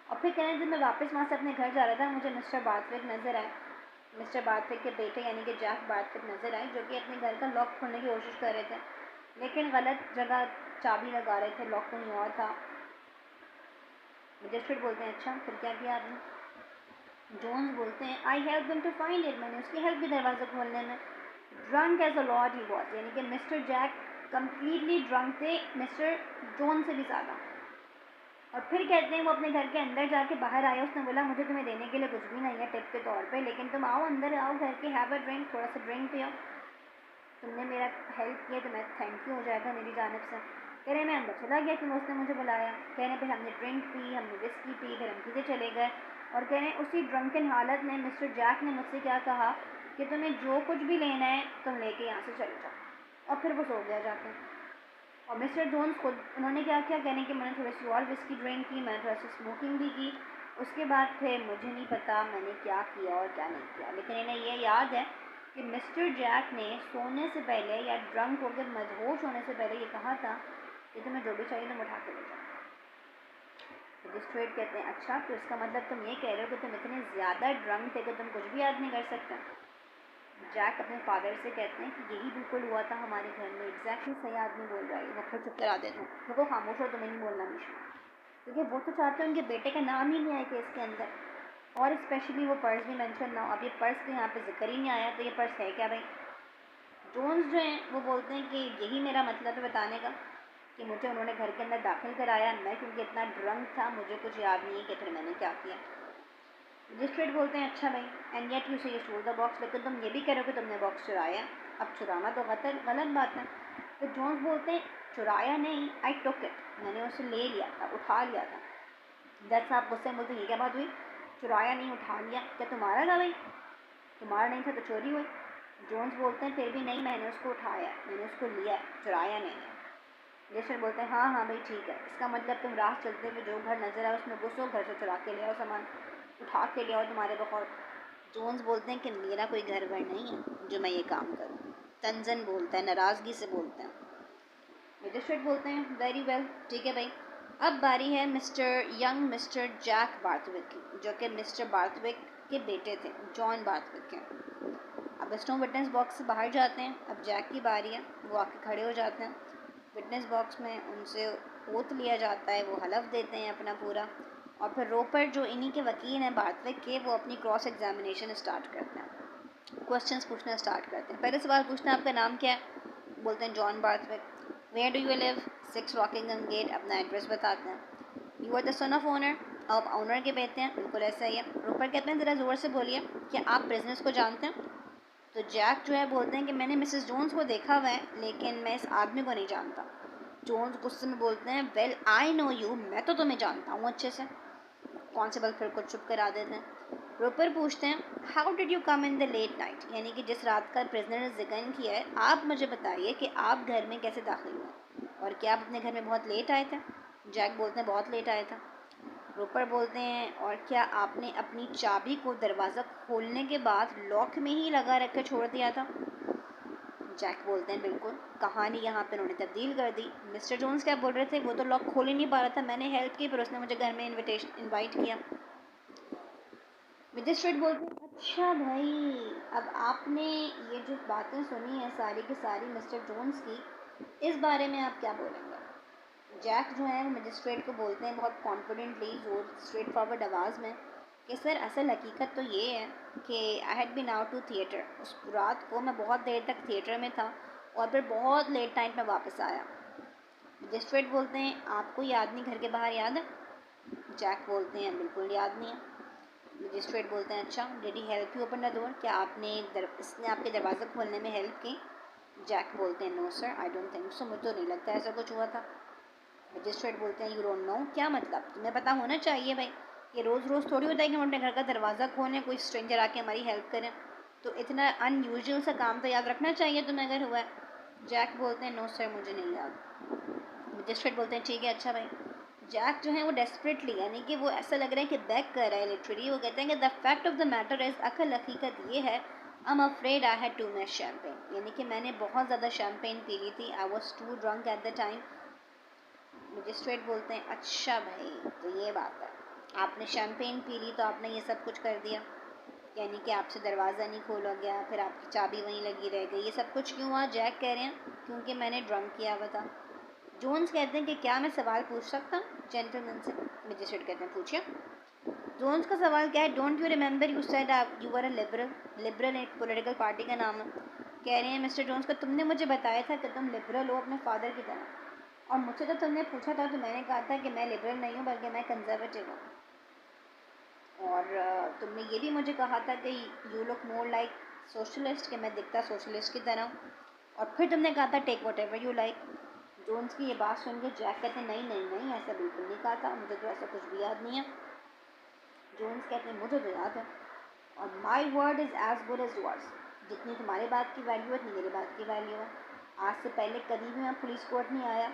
और फिर कहने जब मैं वापस वहाँ से अपने घर जा रहा था, मुझे मिस्टर बार्थविक नज़र आए। मिस्टर बार्थविक के बेटे यानी कि जैक बार्थविक नज़र आए, जो कि अपने घर का लॉक खोलने की कोशिश कर रहे थे, लेकिन गलत जगह चाबी लगा रहे थे, लॉक नहीं हुआ था। मजिस्ट्रेट बोलते हैं अच्छा, फिर क्या किया आपने। जोन्स बोलते हैं I help them to find it, मैंने उसकी हेल्प की दरवाज़ा खोलने में। Drunk as a lord he was, यानी कि मिस्टर जैक कम्प्लीटली ड्रंक थे, मिस्टर जोन से भी ज़्यादा। और फिर कहते हैं वो अपने घर के अंदर जाके बाहर आया, उसने बोला मुझे तुम्हें देने के लिए कुछ भी नहीं है टिप के तौर पे, लेकिन तुम आओ अंदर आओ घर के, हैव अ ड्रिंक, थोड़ा सा ड्रिंक पियो, तुमने मेरा हेल्प किया तो मैं थैंक यू हो जाएगा मेरी जानब से। कह रहे मैं अंदर चला गया फिर उसने मुझे बुलाया, कह रहे फिर हमने ड्रिंक पी, हमने विस्की पी, फिर हम सीधे चले गए। और कह रहे उसी ड्रंकन हालत में मिस्टर जैक ने मुझसे क्या कहा कि तुम्हें जो कुछ भी लेना है तुम लेके यहाँ से चले जाओ, और फिर वो सो गया जाके। और मिस्टर जोन्स खुद उन्होंने क्या किया, कहने कि मैंने थोड़ी सी और विस्की ड्रिंक की, मैंने थोड़ा सी स्मोकिंग भी की, उसके बाद फिर मुझे नहीं पता मैंने क्या किया और क्या नहीं किया, लेकिन इन्हें ये याद है कि मिस्टर जैक ने सोने से पहले या ड्रंक होकर मदहोश होने से पहले ये कहा था कि तुम्हें जो भी चाहिए तुम उठा के ले जाओ। मजिस्ट्रेट कहते हैं अच्छा, तो इसका मतलब तुम ये कह रहे हो कि तुम इतने ज़्यादा ड्रंक थे कि तुम कुछ भी याद नहीं कर सकते। जैक अपने फादर से कहते हैं कि यही बिल्कुल हुआ था हमारे घर में, एग्जैक्टली सही आदमी बोल रहा है। वो फिर चुप करा देते हैं, देखो खामोश हो, तुम्हें नहीं बोलना मिशा, क्योंकि वो तो चाहते हैं उनके बेटे का नाम ही नहीं आए केस के अंदर, और स्पेशली वो पर्स भी मेंशन ना हो। अब ये पर्स तो यहाँ पे जिक्र ही नहीं आया, तो ये पर्स है क्या भाई। जोन्स जो हैं वो बोलते हैं कि यही मेरा मतलब है बताने का कि मुझे उन्होंने घर के अंदर दाखिल कराया, मैं क्योंकि इतना ड्रंक था मुझे कुछ याद नहीं है कि फिर मैंने क्या किया। मजिस्ट्रेट बोलते हैं अच्छा भाई, एंड येट यू से यू स्टोल द बॉक्स, लेकिन तुम ये भी कह रहे हो कि तुमने बॉक्स चुराया। अब चुराना तो गलत बात है। तो जोन्स बोलते हैं चुराया नहीं, आई टुक इट, मैंने उसे ले लिया था, उठा लिया था। जज साहब गुस्से में बोलते हैं ये क्या बात हुई, चुराया नहीं उठा लिया, क्या तुम्हारा था भाई, तुम्हारा नहीं था तो चोरी हुई। जोन्स बोलते हैं फिर भी नहीं, मैंने उसको उठाया, मैंने उसको लिया, चुराया नहीं है। मजिस्ट्रेट बोलते हैं हाँ हाँ भाई ठीक है, इसका मतलब तुम राह चलते हुए जो घर नज़र आए उसमें घुसो, घर से चुरा के ले आओ, सामान उठा के ले आओ तुम्हारे बखौर। जोन्स बोलते हैं कि मेरा कोई घर वर नहीं है जो मैं ये काम करूँ, तंजन बोलता है, नाराज़गी से बोलते हैं। मजिस्ट्रेट बोलते हैं वेरी वेल ठीक है भाई। अब बारी है मिस्टर जैक बार्थविक की, जो कि मिस्टर बार्थविक के बेटे थे, जॉन बार्थविक के। अब स्टोन विटनेस बॉक्स से बाहर जाते हैं, अब जैक की बारी है, वो आके खड़े हो जाते हैं विटनेस बॉक्स में, उनसे ओथ लिया जाता है, वो हलफ देते हैं अपना पूरा, और फिर रोपर जो इन्हीं के वकील हैं बार्थविक के, वो अपनी क्रॉस एग्जामिनेशन स्टार्ट करते हैं, क्वेश्चंस पूछना स्टार्ट करते हैं। पहले सवाल पूछना आपका नाम क्या है, बोलते हैं John Barthwick. Where do you live, 6 Rockingham gate, अपना एड्रेस बताते हैं। You are the son of owner, आप ऑनर के बेटे हैं, बिल्कुल ऐसा ही है। रोपर कहते हैं ज़रा ज़ोर से बोलिए, क्या आप बिजनेस को जानते हैं। तो जैक जो है बोलते हैं कि मैंने मिसेस जोन्स को देखा हुआ है, लेकिन मैं इस आदमी को नहीं जानता। जोन्स गुस्से में बोलते हैं वेल आई नो यू, मैं तो तुम्हें जानता हूँ अच्छे से। कॉन्स्टेबल फिर को चुप करा देते हैं। रोपर पूछते हैं how did you come in the late night, यानी कि जिस रात का प्रिजनर ने जिक्र किया है, आप मुझे बताइए कि आप घर में कैसे दाखिल हुए, और क्या आप अपने घर में बहुत लेट आए थे। जैक बोलते हैं बहुत लेट आया था। रोपर बोलते हैं और क्या आपने अपनी चाबी को दरवाज़ा खोलने के बाद लॉक में ही लगा रख कर छोड़ दिया था। जैक बोलते हैं बिल्कुल, कहानी यहाँ पे उन्होंने तब्दील कर दी। मिस्टर जोन्स क्या बोल रहे थे, वो तो लॉक खोल ही नहीं पा रहा था, मैंने हेल्प की, फिर उसने मुझे घर में इनवाइट किया। मजिस्ट्रेट बोलते हैं अच्छा भाई, अब आपने ये जो बातें सुनी है सारी की सारी मिस्टर जोन्स की, इस बारे में आप क्या बोलेंगे? जैक जो है वो मजिस्ट्रेट को बोलते हैं बहुत कॉन्फिडेंटली, जो स्ट्रेट फॉरवर्ड आवाज़ में, कि सर असल हकीकत तो ये है कि I had been out to theatre, उस रात को मैं बहुत देर तक थिएटर में था और फिर बहुत लेट नाइट में वापस आया। मजिस्ट्रेट बोलते हैं आपको ये आदमी घर के बाहर याद है? जैक बोलते हैं बिल्कुल याद नहीं है। मजिस्ट्रेट बोलते हैं अच्छा, did he help you open the door, क्या इसने आपके दरवाज़ा खोलने में हेल्प की? जैक बोलते हैं no sir, I don't think so, मुझे तो नहीं लगता ऐसा कुछ हुआ था। मजिस्ट्रेट बोलते हैं यू डोंट नो, क्या मतलब? तुम्हें पता होना चाहिए भाई, ये रोज़ रोज़ थोड़ी होता है कि हम अपने घर का दरवाज़ा खोलें, कोई स्ट्रेंजर आके हमारी हेल्प करें, तो इतना अनयूजुअल सा काम तो याद रखना चाहिए तुम्हें अगर हुआ है। जैक बोलते हैं नो सर, मुझे नहीं याद। मजिस्ट्रेट बोलते हैं ठीक है अच्छा भाई। जैक जो है वो डेस्परेटली, यानी कि वो ऐसा लग रहा है कि बैक कर रहा है लिटरली, वो कहते हैं कि the fact of the matter is, असल हकीकत ये है, I am afraid I had too much champagne, यानी कि मैंने बहुत ज़्यादा शैम्पेन पी ली थी, I was too drunk at the time. Magistrate बोलते हैं अच्छा भाई, तो ये बात है, आपने शैम्पेन पी ली तो आपने ये सब कुछ कर दिया, यानी कि आपसे दरवाज़ा नहीं खोला गया, फिर आपकी चाबी वहीं लगी रह गई, ये सब कुछ क्यों हुआ? जैक कह रहे हैं क्योंकि मैंने ड्रंक किया हुआ था। जोन्स कहते हैं कि क्या मैं सवाल पूछ सकता हूँ जेंटलमैन से? मजिस्ट्रेट कहते हैं पूछिए। जोन्स का सवाल क्या है? Don't you remember you said you were a liberal एक पॉलिटिकल पार्टी का नाम है। कह रहे हैं मिस्टर जोन्स को तुमने मुझे बताया था कि तुम लिबरल हो अपने फादर की तरह, और मुझसे तो तुमने पूछा था तो मैंने कहा था कि मैं लिबरल नहीं हूँ बल्कि मैं कंजर्वेटिव हूँ, और तुमने ये भी मुझे कहा था कि you look more like socialist, कि मैं दिखता सोशलिस्ट की तरह, और फिर तुमने कहा था take whatever you like. Jones की ये बात सुन के जैक कहते हैं नहीं नहीं नहीं, ऐसा बिल्कुल नहीं कहा था, मुझे तो ऐसा कुछ भी याद नहीं है। जोन्स कहते हैं मुझे तो याद है, और my word is as good as yours, जितनी तुम्हारी बात की वैल्यू है उतनी मेरी बात की वैल्यू है। आज से पहले कभी भी मैं पुलिस कोर्ट नहीं आया,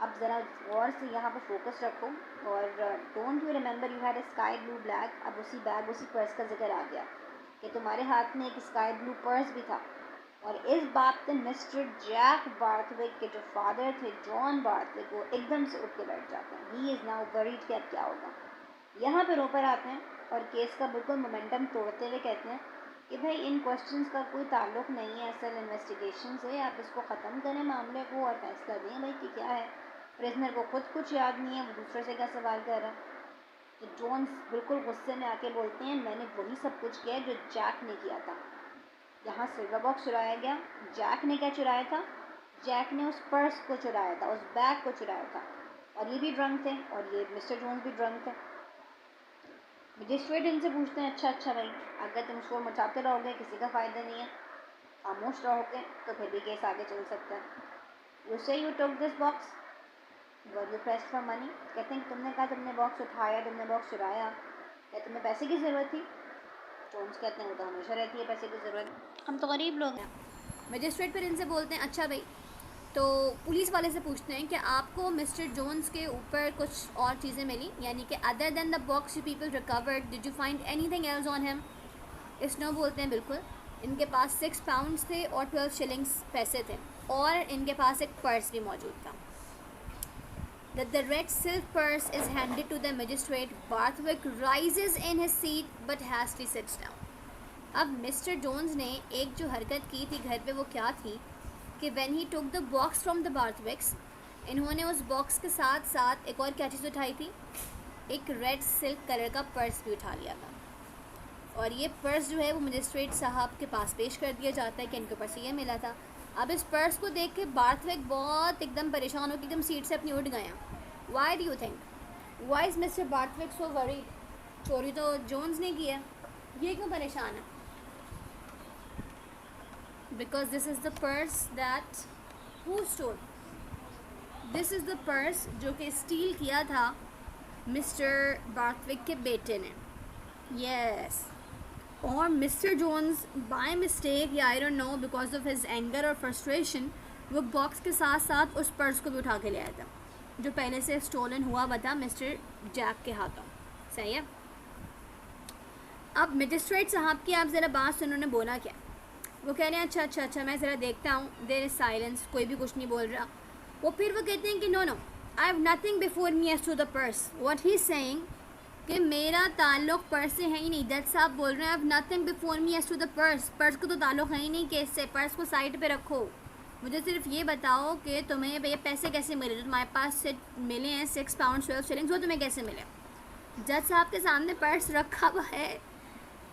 अब ज़रा गौर से यहाँ पर फोकस रखो, और don't you remember you had a sky blue black, अब उसी बैग उसी पर्स का जिक्र आ गया कि तुम्हारे हाथ में एक स्काई ब्लू पर्स भी था। और इस बात पे मिस्टर जैक बार्थविक के जो फादर थे जॉन बार्थविक, वो एकदम से उठ के बैठ जाते हैं। ही इज़ नाउ वरीड कि अब क्या होगा। यहाँ पे रोपर आते हैं और केस का बिल्कुल मोमेंटम तोड़ते हुए कहते हैं कि भाई इन क्वेश्चंस का कोई ताल्लुक नहीं है असल इन्वेस्टिगेशन से, आप इसको ख़त्म करें मामले को और फैसला दें भाई कि क्या है। प्रिजनर को खुद कुछ याद नहीं है, वो दूसरे से क्या सवाल कर रहा है। तो जोन्स बिल्कुल गुस्से में आके बोलते हैं मैंने वही सब कुछ किया जो जैक ने किया था। यहाँ सिल्वर बॉक्स चुराया गया, जैक ने क्या चुराया था? जैक ने उस पर्स को चुराया था, उस बैग को चुराया था, और ये भी ड्रंक थे और ये मिस्टर जोन्स भी ड्रंक थे। मजिस्ट्रेट इनसे पूछते हैं अच्छा भाई, अगर तुम शोर मचाते रहोगे किसी का फ़ायदा नहीं है, खामोश रहोगे तो फिर भी केस आगे चल सकता है। यू से you took this box, were you pressed for money, कहते हैं तुमने कहा तुमने बॉक्स उठाया, तुमने बॉक्स चुराया, क्या तुम्हें पैसे की ज़रूरत थी? जोन्स कहते हैं वो तो हमेशा रहती है पैसे की ज़रूरत, हम तो गरीब लोग हैं। मजिस्ट्रेट फिर इनसे बोलते हैं अच्छा भाई, तो पुलिस वाले से पूछते हैं कि आपको मिस्टर जोन्स के ऊपर कुछ और चीज़ें मिली, यानी कि other than the box you people recovered, did you find anything else on him? Snow बोलते हैं बिल्कुल, इनके पास 6 पाउंड्स थे और 12 शिलिंग्स पैसे थे, और इनके पास एक पर्स भी मौजूद था। The red silk purse is handed to the magistrate. Barthwick rises in his seat but hastily sits down. अब मिस्टर जोन्स ने एक जो हरकत की थी घर पे वो क्या थी कि when he took the box from the Barthwicks, इन्होंने उस बॉक्स के साथ साथ एक और क्या चीज़ उठाई थी? एक रेड सिल्क कलर का पर्स भी उठा लिया था, और ये पर्स जो है वो मजिस्ट्रेट साहब के पास पेश कर दिया जाता है कि इनके ऊपर से ये मिला था। अब इस पर्स को देख के बार्थविक बहुत एकदम परेशान होकर एकदम सीट से अपनी उठ गए हैं। Why do you think, why is Mr Barthwick so worried? चोरी तो जोन्स ने की है, ये क्यों परेशान है? Because this is the purse that who stole, this is the purse जो कि स्टील किया था मिस्टर बार्थविक के बेटे ने। यस, और मिस्टर जोन्स बाय मिस्टेक या आई don't no because of his anger और फ्रस्ट्रेशन वो बॉक्स के साथ साथ उस पर्स को भी उठा के ले आया था जो पहले से स्टोलन हुआ था मिस्टर जैक के हाथों। सही है। अब मजिस्ट्रेट साहब की आप ज़रा बात सुनो, उन्होंने बोला क्या? वो कह रहे हैं अच्छा अच्छा अच्छा, मैं ज़रा देखता हूँ। देयर इज़ साइलेंस, कोई भी कुछ नहीं बोल रहा। वो कहते हैं कि no no, I have nothing before me as to the purse. What he is saying कि मेरा ताल्लुक पर्स से है ही नहीं। जज साहब बोल रहे हैं I have nothing before me as to the purse. Purse को तो ताल्लुक है ही नहीं केस से, पर्स को साइड पे रखो। मुझे सिर्फ ये बताओ कि तुम्हें ये पैसे कैसे मिले, जो तुम्हारे पास से मिले हैं 6 पाउंड 12 शिलिंग्स, वो तुम्हें कैसे मिले। जज साहब के सामने पर्स रखा हुआ है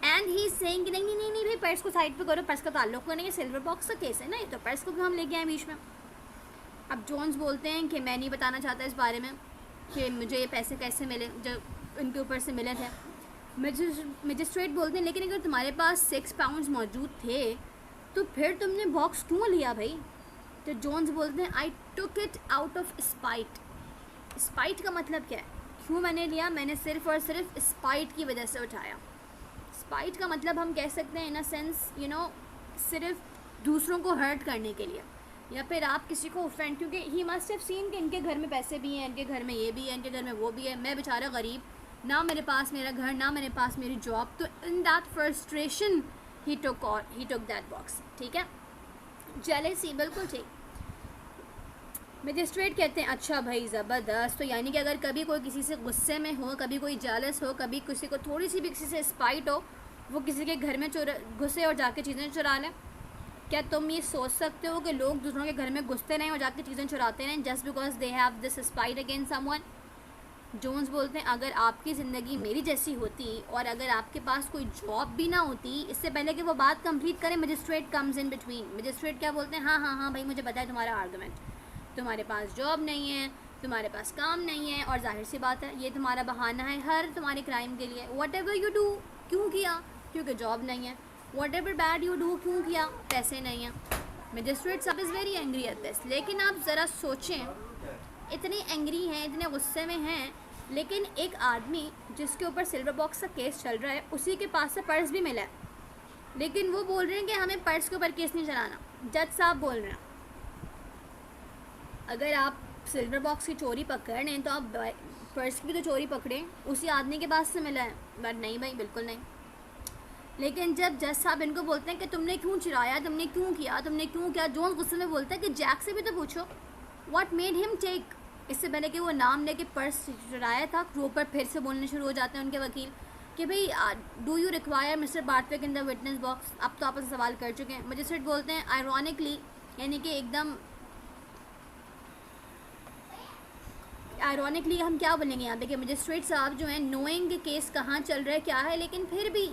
एंड ही सेइंग कि नहीं नहीं नहीं नहीं भाई, पर्स को साइड पे करो, पर्स का ताल्लुक नहीं है, सिल्वर बॉक्स का केस है ना ये, तो पर्स को भी हम लेके आए बीच में। अब जोन्स बोलते हैं कि मैं नहीं बताना चाहता इस बारे में कि मुझे ये पैसे कैसे मिले, जो उनके ऊपर से मिले थे। मजिस्ट्रेट बोलते हैं लेकिन अगर तुम्हारे पास 6 पाउंड्स मौजूद थे तो फिर तुमने बॉक्स क्यों लिया भाई। तो जोन्स बोलते हैं I took it out of spite. Spite का मतलब क्या है, क्यों मैंने लिया, मैंने सिर्फ और सिर्फ स्पाइट की वजह से उठाया। स्पाइट का मतलब हम कह सकते हैं इन अ सेंस यू नो, सिर्फ दूसरों को हर्ट करने के लिए, या फिर आप किसी को ऑफेंड, क्योंकि ही मस्ट हैव सीन कि इनके घर में पैसे भी हैं, इनके घर में ये भी है, इनके घर में वो भी है, मैं बेचारा गरीब, ना मेरे पास मेरा घर, ना मेरे पास मेरी जॉब। तो in that frustration he took that box. ठीक है, जेलेसी, बिल्कुल ठीक। मजिस्ट्रेट कहते हैं अच्छा भाई ज़बरदस्त। तो यानी कि अगर कभी कोई किसी से गुस्से में हो, कभी कोई जेलस हो, कभी किसी को थोड़ी सी भी किसी से स्पाइट हो, वो किसी के घर में घुसे और जाके चीज़ें चुरा लें। क्या तुम ये सोच सकते हो कि लोग दूसरों के घर में घुसते रहें और जाके चीज़ें चुराते रहें just because they have this spite against someone. Jones बोलते हैं अगर आपकी ज़िंदगी मेरी जैसी होती और अगर आपके पास कोई जॉब भी ना होती, इससे पहले कि वो बात कंप्लीट करें magistrate comes in between. Magistrate क्या बोलते हैं, हाँ हाँ हाँ भाई मुझे पता है तुम्हारा आर्गूमेंट, तुम्हारे पास जॉब नहीं है, तुम्हारे पास काम नहीं है, और जाहिर सी बात है ये तुम्हारा बहाना है हर तुम्हारे क्राइम के लिए। वट एवर यू डू, क्यों किया, क्योंकि जॉब नहीं है। What ever bad you do, क्यों किया, पैसे नहीं हैं। मजिस्ट्रेट साहब is very angry at this. लेकिन आप ज़रा सोचें, इतने एंग्री हैं, इतने गुस्से में हैं, लेकिन एक आदमी जिसके ऊपर सिल्वर बॉक्स का केस चल रहा है उसी के पास से पर्स भी मिला है, लेकिन वो बोल रहे हैं कि हमें पर्स के ऊपर केस नहीं चलाना। जज साहब बोल रहे हैं अगर आप सिल्वर बॉक्स की चोरी पकड़ लें तो आप पर्स की भी तो चोरी पकड़ें, उसी आदमी के पास से मिला है। बट नहीं भाई, बिल्कुल नहीं। लेकिन जब जज साहब इनको बोलते हैं कि तुमने क्यों चुराया, तुमने क्यों किया, तुमने क्यों किया, जोन्स गुस्से में बोलता है कि जैक से भी तो पूछो व्हाट मेड हिम टेक। इससे पहले कि वो नाम लेके पर्स चुराया था, वो पर फिर से बोलने शुरू हो जाते हैं उनके वकील कि भाई do you require mister Barthwick in the witness box. अब तो आपस में सवाल कर चुके हैं। मजिस्ट्रेट बोलते हैं आयरॉनिकली, यानी कि एकदम आयरॉनिकली हम क्या बोलेंगे यहाँ पे कि मजिस्ट्रेट साहब जो हैं नोइंग के केस कहाँ चल रहा है क्या है, लेकिन फिर भी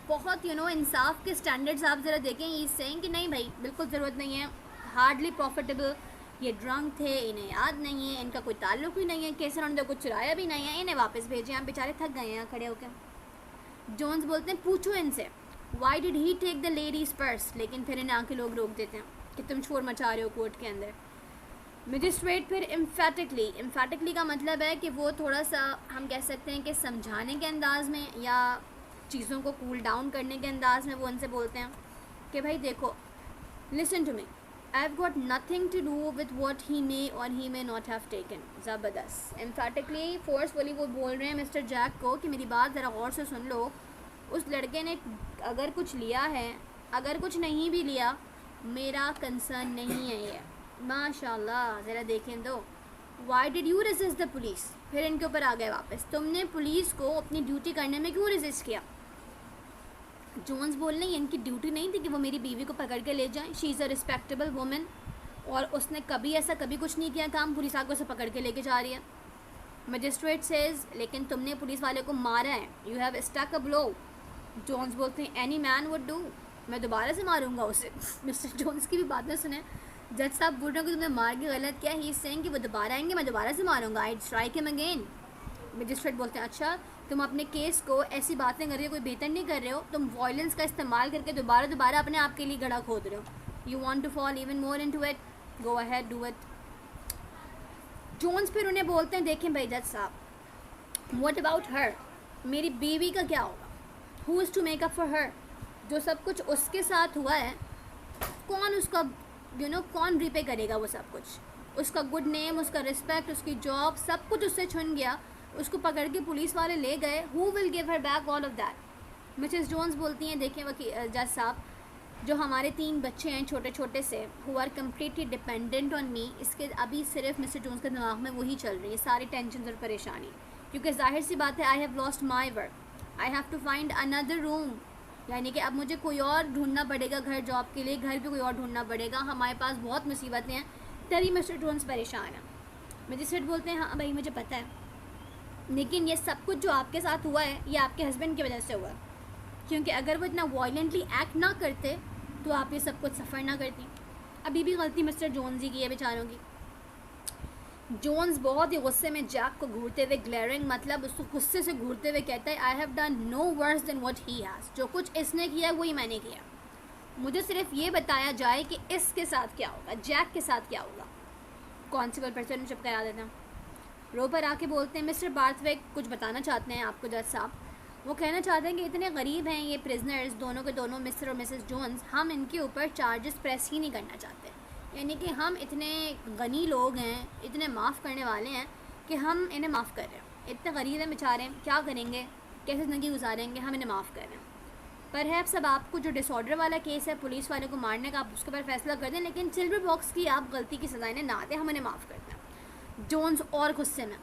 बहुत इंसाफ के स्टैंडर्ड्स आप ज़रा देखें। ये सेइंग कि नहीं भाई बिल्कुल ज़रूरत नहीं है, हार्डली प्रॉफिटेबल, ये ड्रंक थे, इन्हें याद नहीं है, इनका कोई ताल्लुक भी नहीं है केस, उन्होंने तो कुछ चुराया भी नहीं है, इन्हें वापस भेजें, आप बेचारे थक गए हैं खड़े होकर। जोन्स बोलते हैं पूछो इनसे why did he take the ladies purse, लेकिन फिर इन्हें आके लोग रोक देते हैं कि तुम शोर मचा रहे हो कोर्ट के अंदर। मजिस्ट्रेट फिर एम्फेटिकली का मतलब है कि वो थोड़ा सा हम कह सकते हैं कि समझाने के अंदाज़ में या चीज़ों को कूल डाउन करने के अंदाज़ में वो उनसे बोलते हैं कि भाई देखो, listen to me, I have got nothing to do with what he may और he may not have taken. ज़बरदस्त एम्फेटिकली फोर्सफुली वो बोल रहे हैं मिस्टर जैक को कि मेरी बात ज़रा गौर से सुन लो, उस लड़के ने अगर कुछ लिया है, अगर कुछ नहीं भी लिया, मेरा कंसर्न नहीं है ये। माशाल्लाह, ज़रा देखें तो why did you resist the police. फिर इनके ऊपर आ गए वापस, तुमने पुलिस को अपनी ड्यूटी करने में क्यों रेजिस्ट किया। जोन्स बोल रहे हैं इनकी ड्यूटी नहीं थी कि वो मेरी बीवी को पकड़ के ले जाएं, she is a respectable women, और उसने कभी ऐसा कभी कुछ नहीं किया काम, पुलिस आके उसे पकड़ के लेके जा रही है। मजिस्ट्रेट सेज लेकिन तुमने पुलिस वाले को मारा है, you have stuck a blow. Jones बोलते हैं एनी मैन वुड डू, मैं दोबारा से मारूंगा उसे। मिस्टर जोन्स की भी बातें सुने। जज साहब बोल रहे हैं कि तुमने मार के गलत किया, ही इज सेइंग कि वो दोबारा आएंगे, मैं दोबारा से मारूंगा, आई स्ट्राइक हिम अगेन। मजिस्ट्रेट बोलते हैं अच्छा तुम अपने केस को ऐसी बातें कर रहे हो, कोई बेहतर नहीं कर रहे हो, तुम वायलेंस का इस्तेमाल करके दोबारा अपने आप के लिए गड्ढा खोद रहे हो। You want to fall even more into it, go ahead do it. Jones फिर उन्हें बोलते हैं देखें भाई जज साहब, व्हाट अबाउट हर, मेरी बीवी का क्या होगा, who is to make up for her. जो सब कुछ उसके साथ हुआ है, कौन उसका कौन रिपे करेगा वो सब कुछ, उसका गुड नेम, उसका रिस्पेक्ट, उसकी जॉब, सब कुछ उससे छुन गया, उसको पकड़ के पुलिस वाले ले गए, who will give her back all of that. Mrs Jones बोलती हैं देखें वकील जज साहब, जो हमारे 3 बच्चे हैं छोटे छोटे से, who are completely dependent on me, इसके अभी सिर्फ मिस्टर जोन्स के दिमाग में वही चल रही है, सारी टेंशन और परेशानी, क्योंकि जाहिर सी बात है I have lost my work, I have to find another room, यानी कि अब मुझे कोई और ढूंढना पड़ेगा घर जॉब के लिए, घर भी कोई और ढूंढना पड़ेगा, हमारे पास बहुत मुसीबतें हैं, तभी मिस्टर जोन्स परेशान है। मजिस्ट्रेट बोलते हैं हाँ भाई मुझे पता है, लेकिन ये सब कुछ जो आपके साथ हुआ है ये आपके हस्बैंड की वजह से हुआ है, क्योंकि अगर वो इतना वायलेंटली एक्ट ना करते तो आप ये सब कुछ सफ़र ना करती। अभी भी गलती मिस्टर जोन्स ही की है बेचारों की। जोन्स बहुत ही गुस्से में जैक को घूरते हुए, ग्लेयरिंग मतलब उसको गुस्से से घूरते हुए कहता है I have done no worse than what he has, जो कुछ इसने किया वही मैंने किया, मुझे सिर्फ ये बताया जाए कि इसके साथ क्या होगा, जैक के साथ क्या होगा। कॉन्स्टेबल पर्सन ने चुप करा देता। रोपर आके बोलते हैं मिस्टर बार्थवेक कुछ बताना चाहते हैं आपको जज साहब, वो कहना चाहते हैं कि इतने गरीब हैं ये प्रिजनर्स, दोनों के दोनों मिस्टर और मिसेस जोन्स, हम इनके ऊपर चार्जेस प्रेस ही नहीं करना चाहते, यानी कि हम इतने गनी लोग हैं, इतने माफ़ करने वाले हैं कि हम इन्हें माफ़ कर रहे हैं, इतने गरीब हैं बेचारे, क्या करेंगे, कैसे ज़िंदगी गुजारेंगे, हम इन्हें माफ़ कर रहे हैं। पर है सब आपको जो डिसऑर्डर वाला केस है पुलिस वाले को मारने का, आप उसके ऊपर फैसला कर दें, लेकिन सिल्वर बॉक्स की आप गलती की सज़ा इन्हें ना दें, हम इन्हें माफ़ करते हैं। जोन्स और गुस्से में,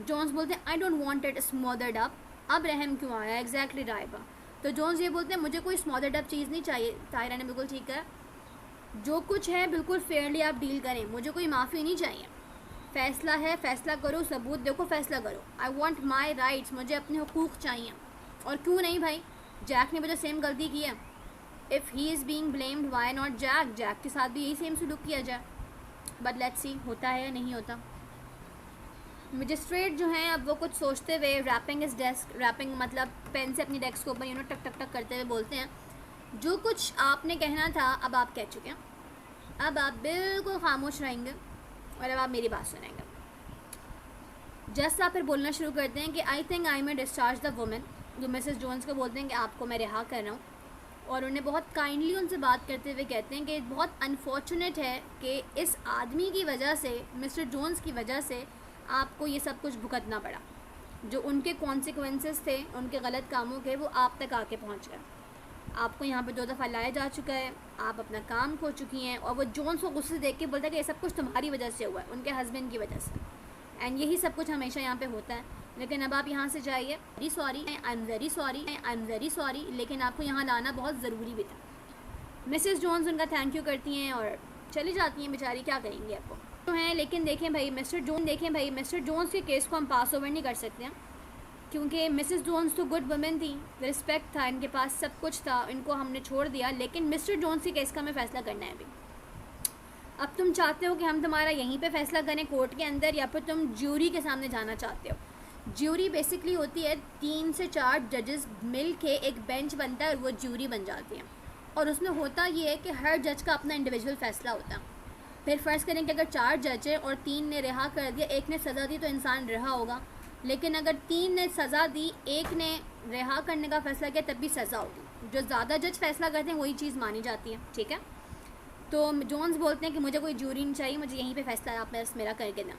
जोन्स बोलते हैं I don't want it smothered up, अब रहम क्यों आया, एग्जैक्टली राइबा। तो जोन्स ये बोलते हैं मुझे कोई स्मॉदर्ड अप चीज़ नहीं चाहिए। ताहिरा ने बिल्कुल ठीक है, जो कुछ है बिल्कुल फेयरली आप डील करें, मुझे कोई माफ़ी नहीं चाहिए, फ़ैसला है फ़ैसला करो, सबूत देखो फ़ैसला करो, आई वॉन्ट माई राइट्स, मुझे अपने हुकूक चाहिए। और क्यों नहीं भाई, जैक ने भी तो सेम गलती की है, if he is being blamed why not Jack, Jack के साथ भी यही सेम सलूक किया जाए, बट लेट्स सी होता है या नहीं होता। मजिस्ट्रेट जो हैं अब वो कुछ सोचते हुए रैपिंग इस डेस्क, रैपिंग मतलब पेन से अपनी डेस्क के ऊपर टक टक टक करते हुए बोलते हैं जो कुछ आपने कहना था अब आप कह चुके हैं, अब आप बिल्कुल खामोश रहेंगे और अब आप मेरी बात सुनेंगे। जस्ट आप फिर बोलना शुरू करते हैं कि I think I may discharge the women, जो मिसेस जोन्स को बोलते हैं कि आपको मैं रिहा कर रहा हूँ, और उन्हें बहुत काइंडली उनसे बात करते हुए कहते हैं कि बहुत अनफॉर्चुनेट है कि इस आदमी की वजह से, मिस्टर जोन्स की वजह से आपको ये सब कुछ भुगतना पड़ा, जो उनके कॉन्सिक्वेंसेस थे उनके गलत कामों के, वो आप तक आके पहुँच गए, आपको यहाँ पे 2 दफ़ा लाया जा चुका है, आप अपना काम खो चुकी हैं। और वो जोन्स को गुस्से देख के बोलता है कि ये सब कुछ तुम्हारी वजह से हुआ है, उनके हस्बैंड की वजह से, एंड यही सब कुछ हमेशा यहाँ पे होता है, लेकिन अब आप यहाँ से जाइए, very sorry, I am very sorry, I am very sorry, लेकिन आपको यहाँ लाना बहुत ज़रूरी भी था। मिसेस जोन्स उनका थैंक यू करती हैं और चली जाती हैं, बेचारी क्या करेंगी आपको तो हैं। लेकिन देखें भाई मिस्टर जोन्स के केस को हम पास ओवर नहीं कर सकते हैं, क्योंकि मिसेस जोन्स तो गुड वुमेन थी, रिस्पेक्ट था, इनके पास सब कुछ था, इनको हमने छोड़ दिया, लेकिन मिस्टर जोन्स के केस का हमें फ़ैसला करना है अभी। अब तुम चाहते हो कि हम तुम्हारा यहीं पे फ़ैसला करें कोर्ट के अंदर, या फिर तुम ज्यूरी के सामने जाना चाहते हो। ज्यूरी बेसिकली होती है 3 से 4 जजेस मिल के एक बेंच बनता है और वो ज्यूरी बन जाती है, और उसमें होता ये है कि हर जज का अपना इंडिविजुअल फ़ैसला होता है। फिर फ़र्ज़ करें कि अगर 4 जज हैं और 3 ने रिहा कर दिया, एक ने सज़ा दी, तो इंसान रिहा होगा, लेकिन अगर 3 ने सज़ा दी, एक ने रिहा करने का फ़ैसला किया, तब भी सज़ा होगी। जो ज़्यादा जज फैसला करते हैं वही चीज़ मानी जाती है, ठीक है। तो जोन्स बोलते हैं कि मुझे कोई ज्यूरी नहीं चाहिए, मुझे यहीं पे फ़ैसला आप मेरा करके दें।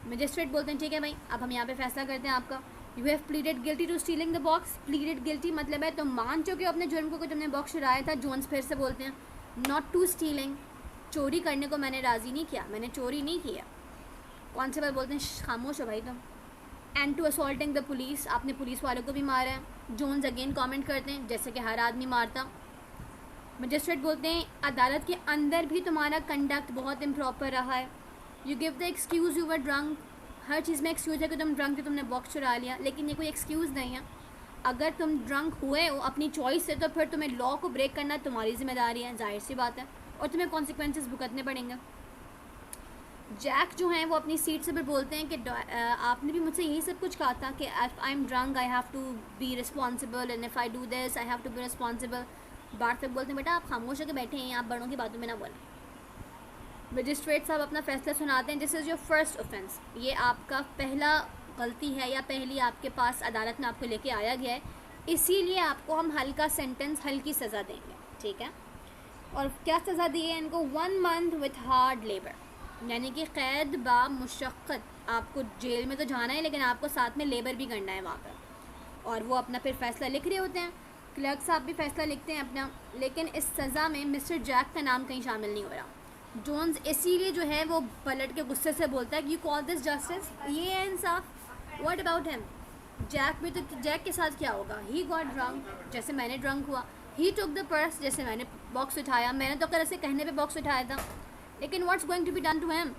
मजिस्ट्रेट बोलते हैं ठीक है भाई, अब हम यहाँ पे फ़ैसला करते हैं आपका। You have pleaded guilty to stealing the box. Pleaded guilty मतलब है तुम मान चुके हो अपने जुर्म को कि तुमने बॉक्स चुराया था। जोन्स फिर से बोलते हैं नॉट टू स्टीलिंग, चोरी करने को मैंने राज़ी नहीं किया, मैंने चोरी नहीं किया। कॉन्स्टेबल बोलते हैं खामोश हो भाई तुम। And to assaulting the police, आपने पुलिस वालों को भी मारा है। जोन्स अगेन कमेंट करते हैं जैसे कि हर आदमी मारता। मजिस्ट्रेट बोलते हैं अदालत के अंदर भी तुम्हारा कंडक्ट बहुत इम्प्रॉपर रहा है। You give the excuse you were drunk, हर चीज़ में एक्सक्यूज़ है कि तुम ड्रंक थे, तुमने बॉक्स चुरा लिया, लेकिन ये कोई एक्सक्यूज़ नहीं है। अगर तुम ड्रंक हुए हो अपनी चॉइस से, तो फिर तुम्हें लॉ को ब्रेक करना तुम्हारी जिम्मेदारी है, जाहिर सी बात है, और तुम्हें कॉन्सिक्वेंसेस भुगतने पड़ेंगे। जैक जो हैं वो अपनी सीट से भी बोलते हैं कि आपने भी मुझसे यही सब कुछ कहा था कि I am drunk I have to be responsible, and if I do this I have to be responsible. बात तक बोलते हैं बेटा आप खामोश होकर बैठे हैं, आप बड़ों की बातों में ना बोलें। मजिस्ट्रेट साहब अपना फ़ैसला सुनाते हैं, this is your first offence, ये आपका पहला गलती है या पहली आपके पास अदालत में आपको लेके आया गया है, इसीलिए आपको हम हल्का सेंटेंस, हल्की सज़ा देंगे, ठीक है। और क्या सज़ा दी है इनको? 1 मंथ विथ हार्ड लेबर, यानी कि क़ैद बा मुशक्क़त। आपको जेल में तो जाना है, लेकिन आपको साथ में लेबर भी करना है वहाँ पर। और वो अपना फिर फ़ैसला लिख रहे होते हैं। क्लर्क साहब भी फैसला लिखते हैं अपना, लेकिन इस सज़ा में मिस्टर जैक का नाम कहीं शामिल नहीं हो रहा। जोन्स इसीलिए जो है वो पलट के गुस्से से बोलता है कि यू कॉल दिस जस्टिस, ये है इंसाफ? What about him? जैक भी तो, जैक के साथ क्या होगा? ही गॉट ड्रंक जैसे मैंने ड्रंक हुआ, ही टुक द पर्स जैसे मैंने बॉक्स उठाया, मैंने तो अगर ऐसे कहने पे बॉक्स उठाया था, लेकिन what's going to be done to him?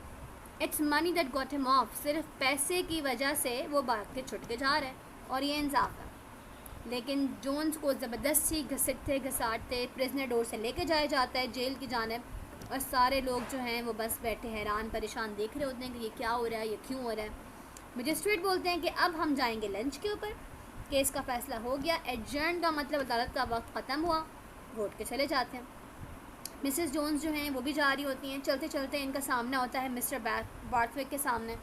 It's money that got him off. सिर्फ पैसे की वजह से वो भाग के छुट के जा रहे हैं और ये इंसाफ है। लेकिन जोन्स को ज़बरदस्ती घसीटते घसाटते प्रिजनर डोर से लेके जाया जाता है जेल की जानिब, और सारे लोग जो हैं वो बस बैठे हैरान परेशान देख रहे होते हैं कि ये क्या हो रहा है, ये क्यों हो रहा है। मजिस्ट्रेट बोलते हैं कि अब हम जाएंगे लंच के ऊपर, केस का फैसला हो गया, एडजर्न का मतलब अदालत का वक्त ख़त्म हुआ, वोट के चले जाते हैं। मिसेस जोन्स जो हैं वो भी जा रही होती हैं, चलते चलते इनका सामना होता है मिस्टर बार्थविक के सामने,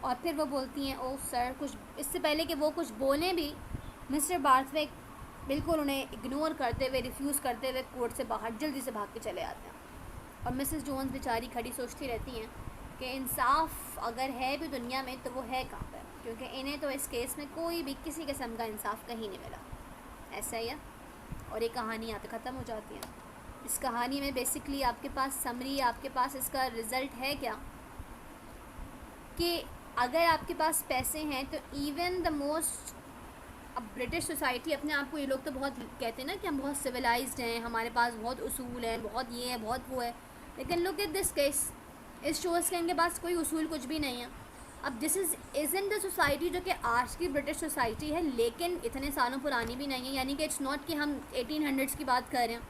और फिर वो बोलती हैं, ओह सर, कुछ इससे पहले कि वो कुछ बोलें भी, मिस्टर बार्थविक बिल्कुल उन्हें इग्नोर करते हुए, रिफ्यूज़ करते हुए कोर्ट से बाहर जल्दी से भाग के चले आते हैं। और मिसेस जोन्स बेचारी खड़ी सोचती रहती हैं कि इंसाफ अगर है भी दुनिया में तो वो है कहाँ पर, क्योंकि इन्हें तो इस केस में कोई भी किसी किस्म का इंसाफ कहीं नहीं मिला। ऐसा ही है। और ये कहानी यहाँ पे ख़त्म हो जाती है। इस कहानी में बेसिकली आपके पास समरी, आपके पास इसका रिज़ल्ट है क्या कि अगर आपके पास पैसे हैं तो इवन द मोस्ट, अब ब्रिटिश सोसाइटी अपने आप को, ये लोग तो बहुत कहते हैं ना कि हम बहुत सिविलाइज्ड हैं, हमारे पास बहुत उसूल हैं, बहुत ये है, बहुत वो है, लेकिन लुक एट दिस केस, इस शोज़ के इनके पास कोई उसूल कुछ भी नहीं है। अब this is in the society जो कि आज की ब्रिटिश सोसाइटी है, लेकिन इतने सालों पुरानी भी नहीं है, यानी कि इट्स नॉट कि हम 1800s की बात कर रहे हैं,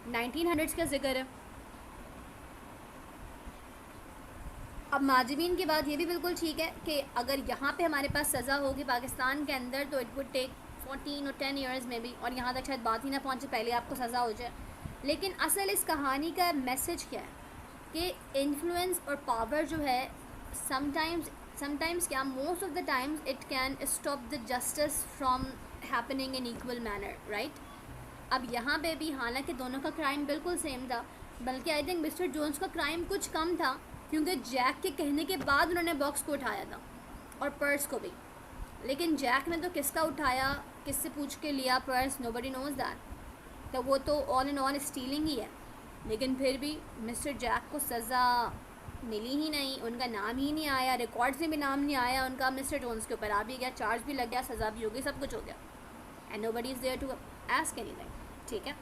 1900s का जिक्र है। अब माजिबीन की बात ये भी बिल्कुल ठीक है कि अगर यहाँ पे हमारे पास सज़ा होगी पाकिस्तान के अंदर तो इट वुड टेक 14 और 10 ईयर्स में भी, और यहाँ तक शायद बात ही ना पहुँचे, पहले आपको सज़ा हो जाए। लेकिन असल इस कहानी का मैसेज क्या है कि इन्फ्लुएंस और पावर जो है समटाइम्स क्या, most of the times it can stop the justice from happening in equal manner, right. अब यहाँ पे भी हालांकि दोनों का क्राइम बिल्कुल सेम था, बल्कि आई थिंक मिस्टर जोन्स का क्राइम कुछ कम था, क्योंकि जैक के कहने के बाद उन्होंने बॉक्स को उठाया था और पर्स को भी, लेकिन जैक ने तो किसका उठाया, किससे पूछ के लिया पर्स, नोबडी नोज दैट, तो वो तो ऑल इन ऑल स्टीलिंग ही है। लेकिन फिर भी मिस्टर जैक को सज़ा मिली ही नहीं, उनका नाम ही नहीं आया, रिकॉर्ड्स में भी नाम नहीं आया उनका, मिस्टर जोन्स के ऊपर आ भी गया, चार्ज भी लग गया, सज़ा भी हो गई, सब कुछ हो गया, and nobody is there to ask anything. ठीक है।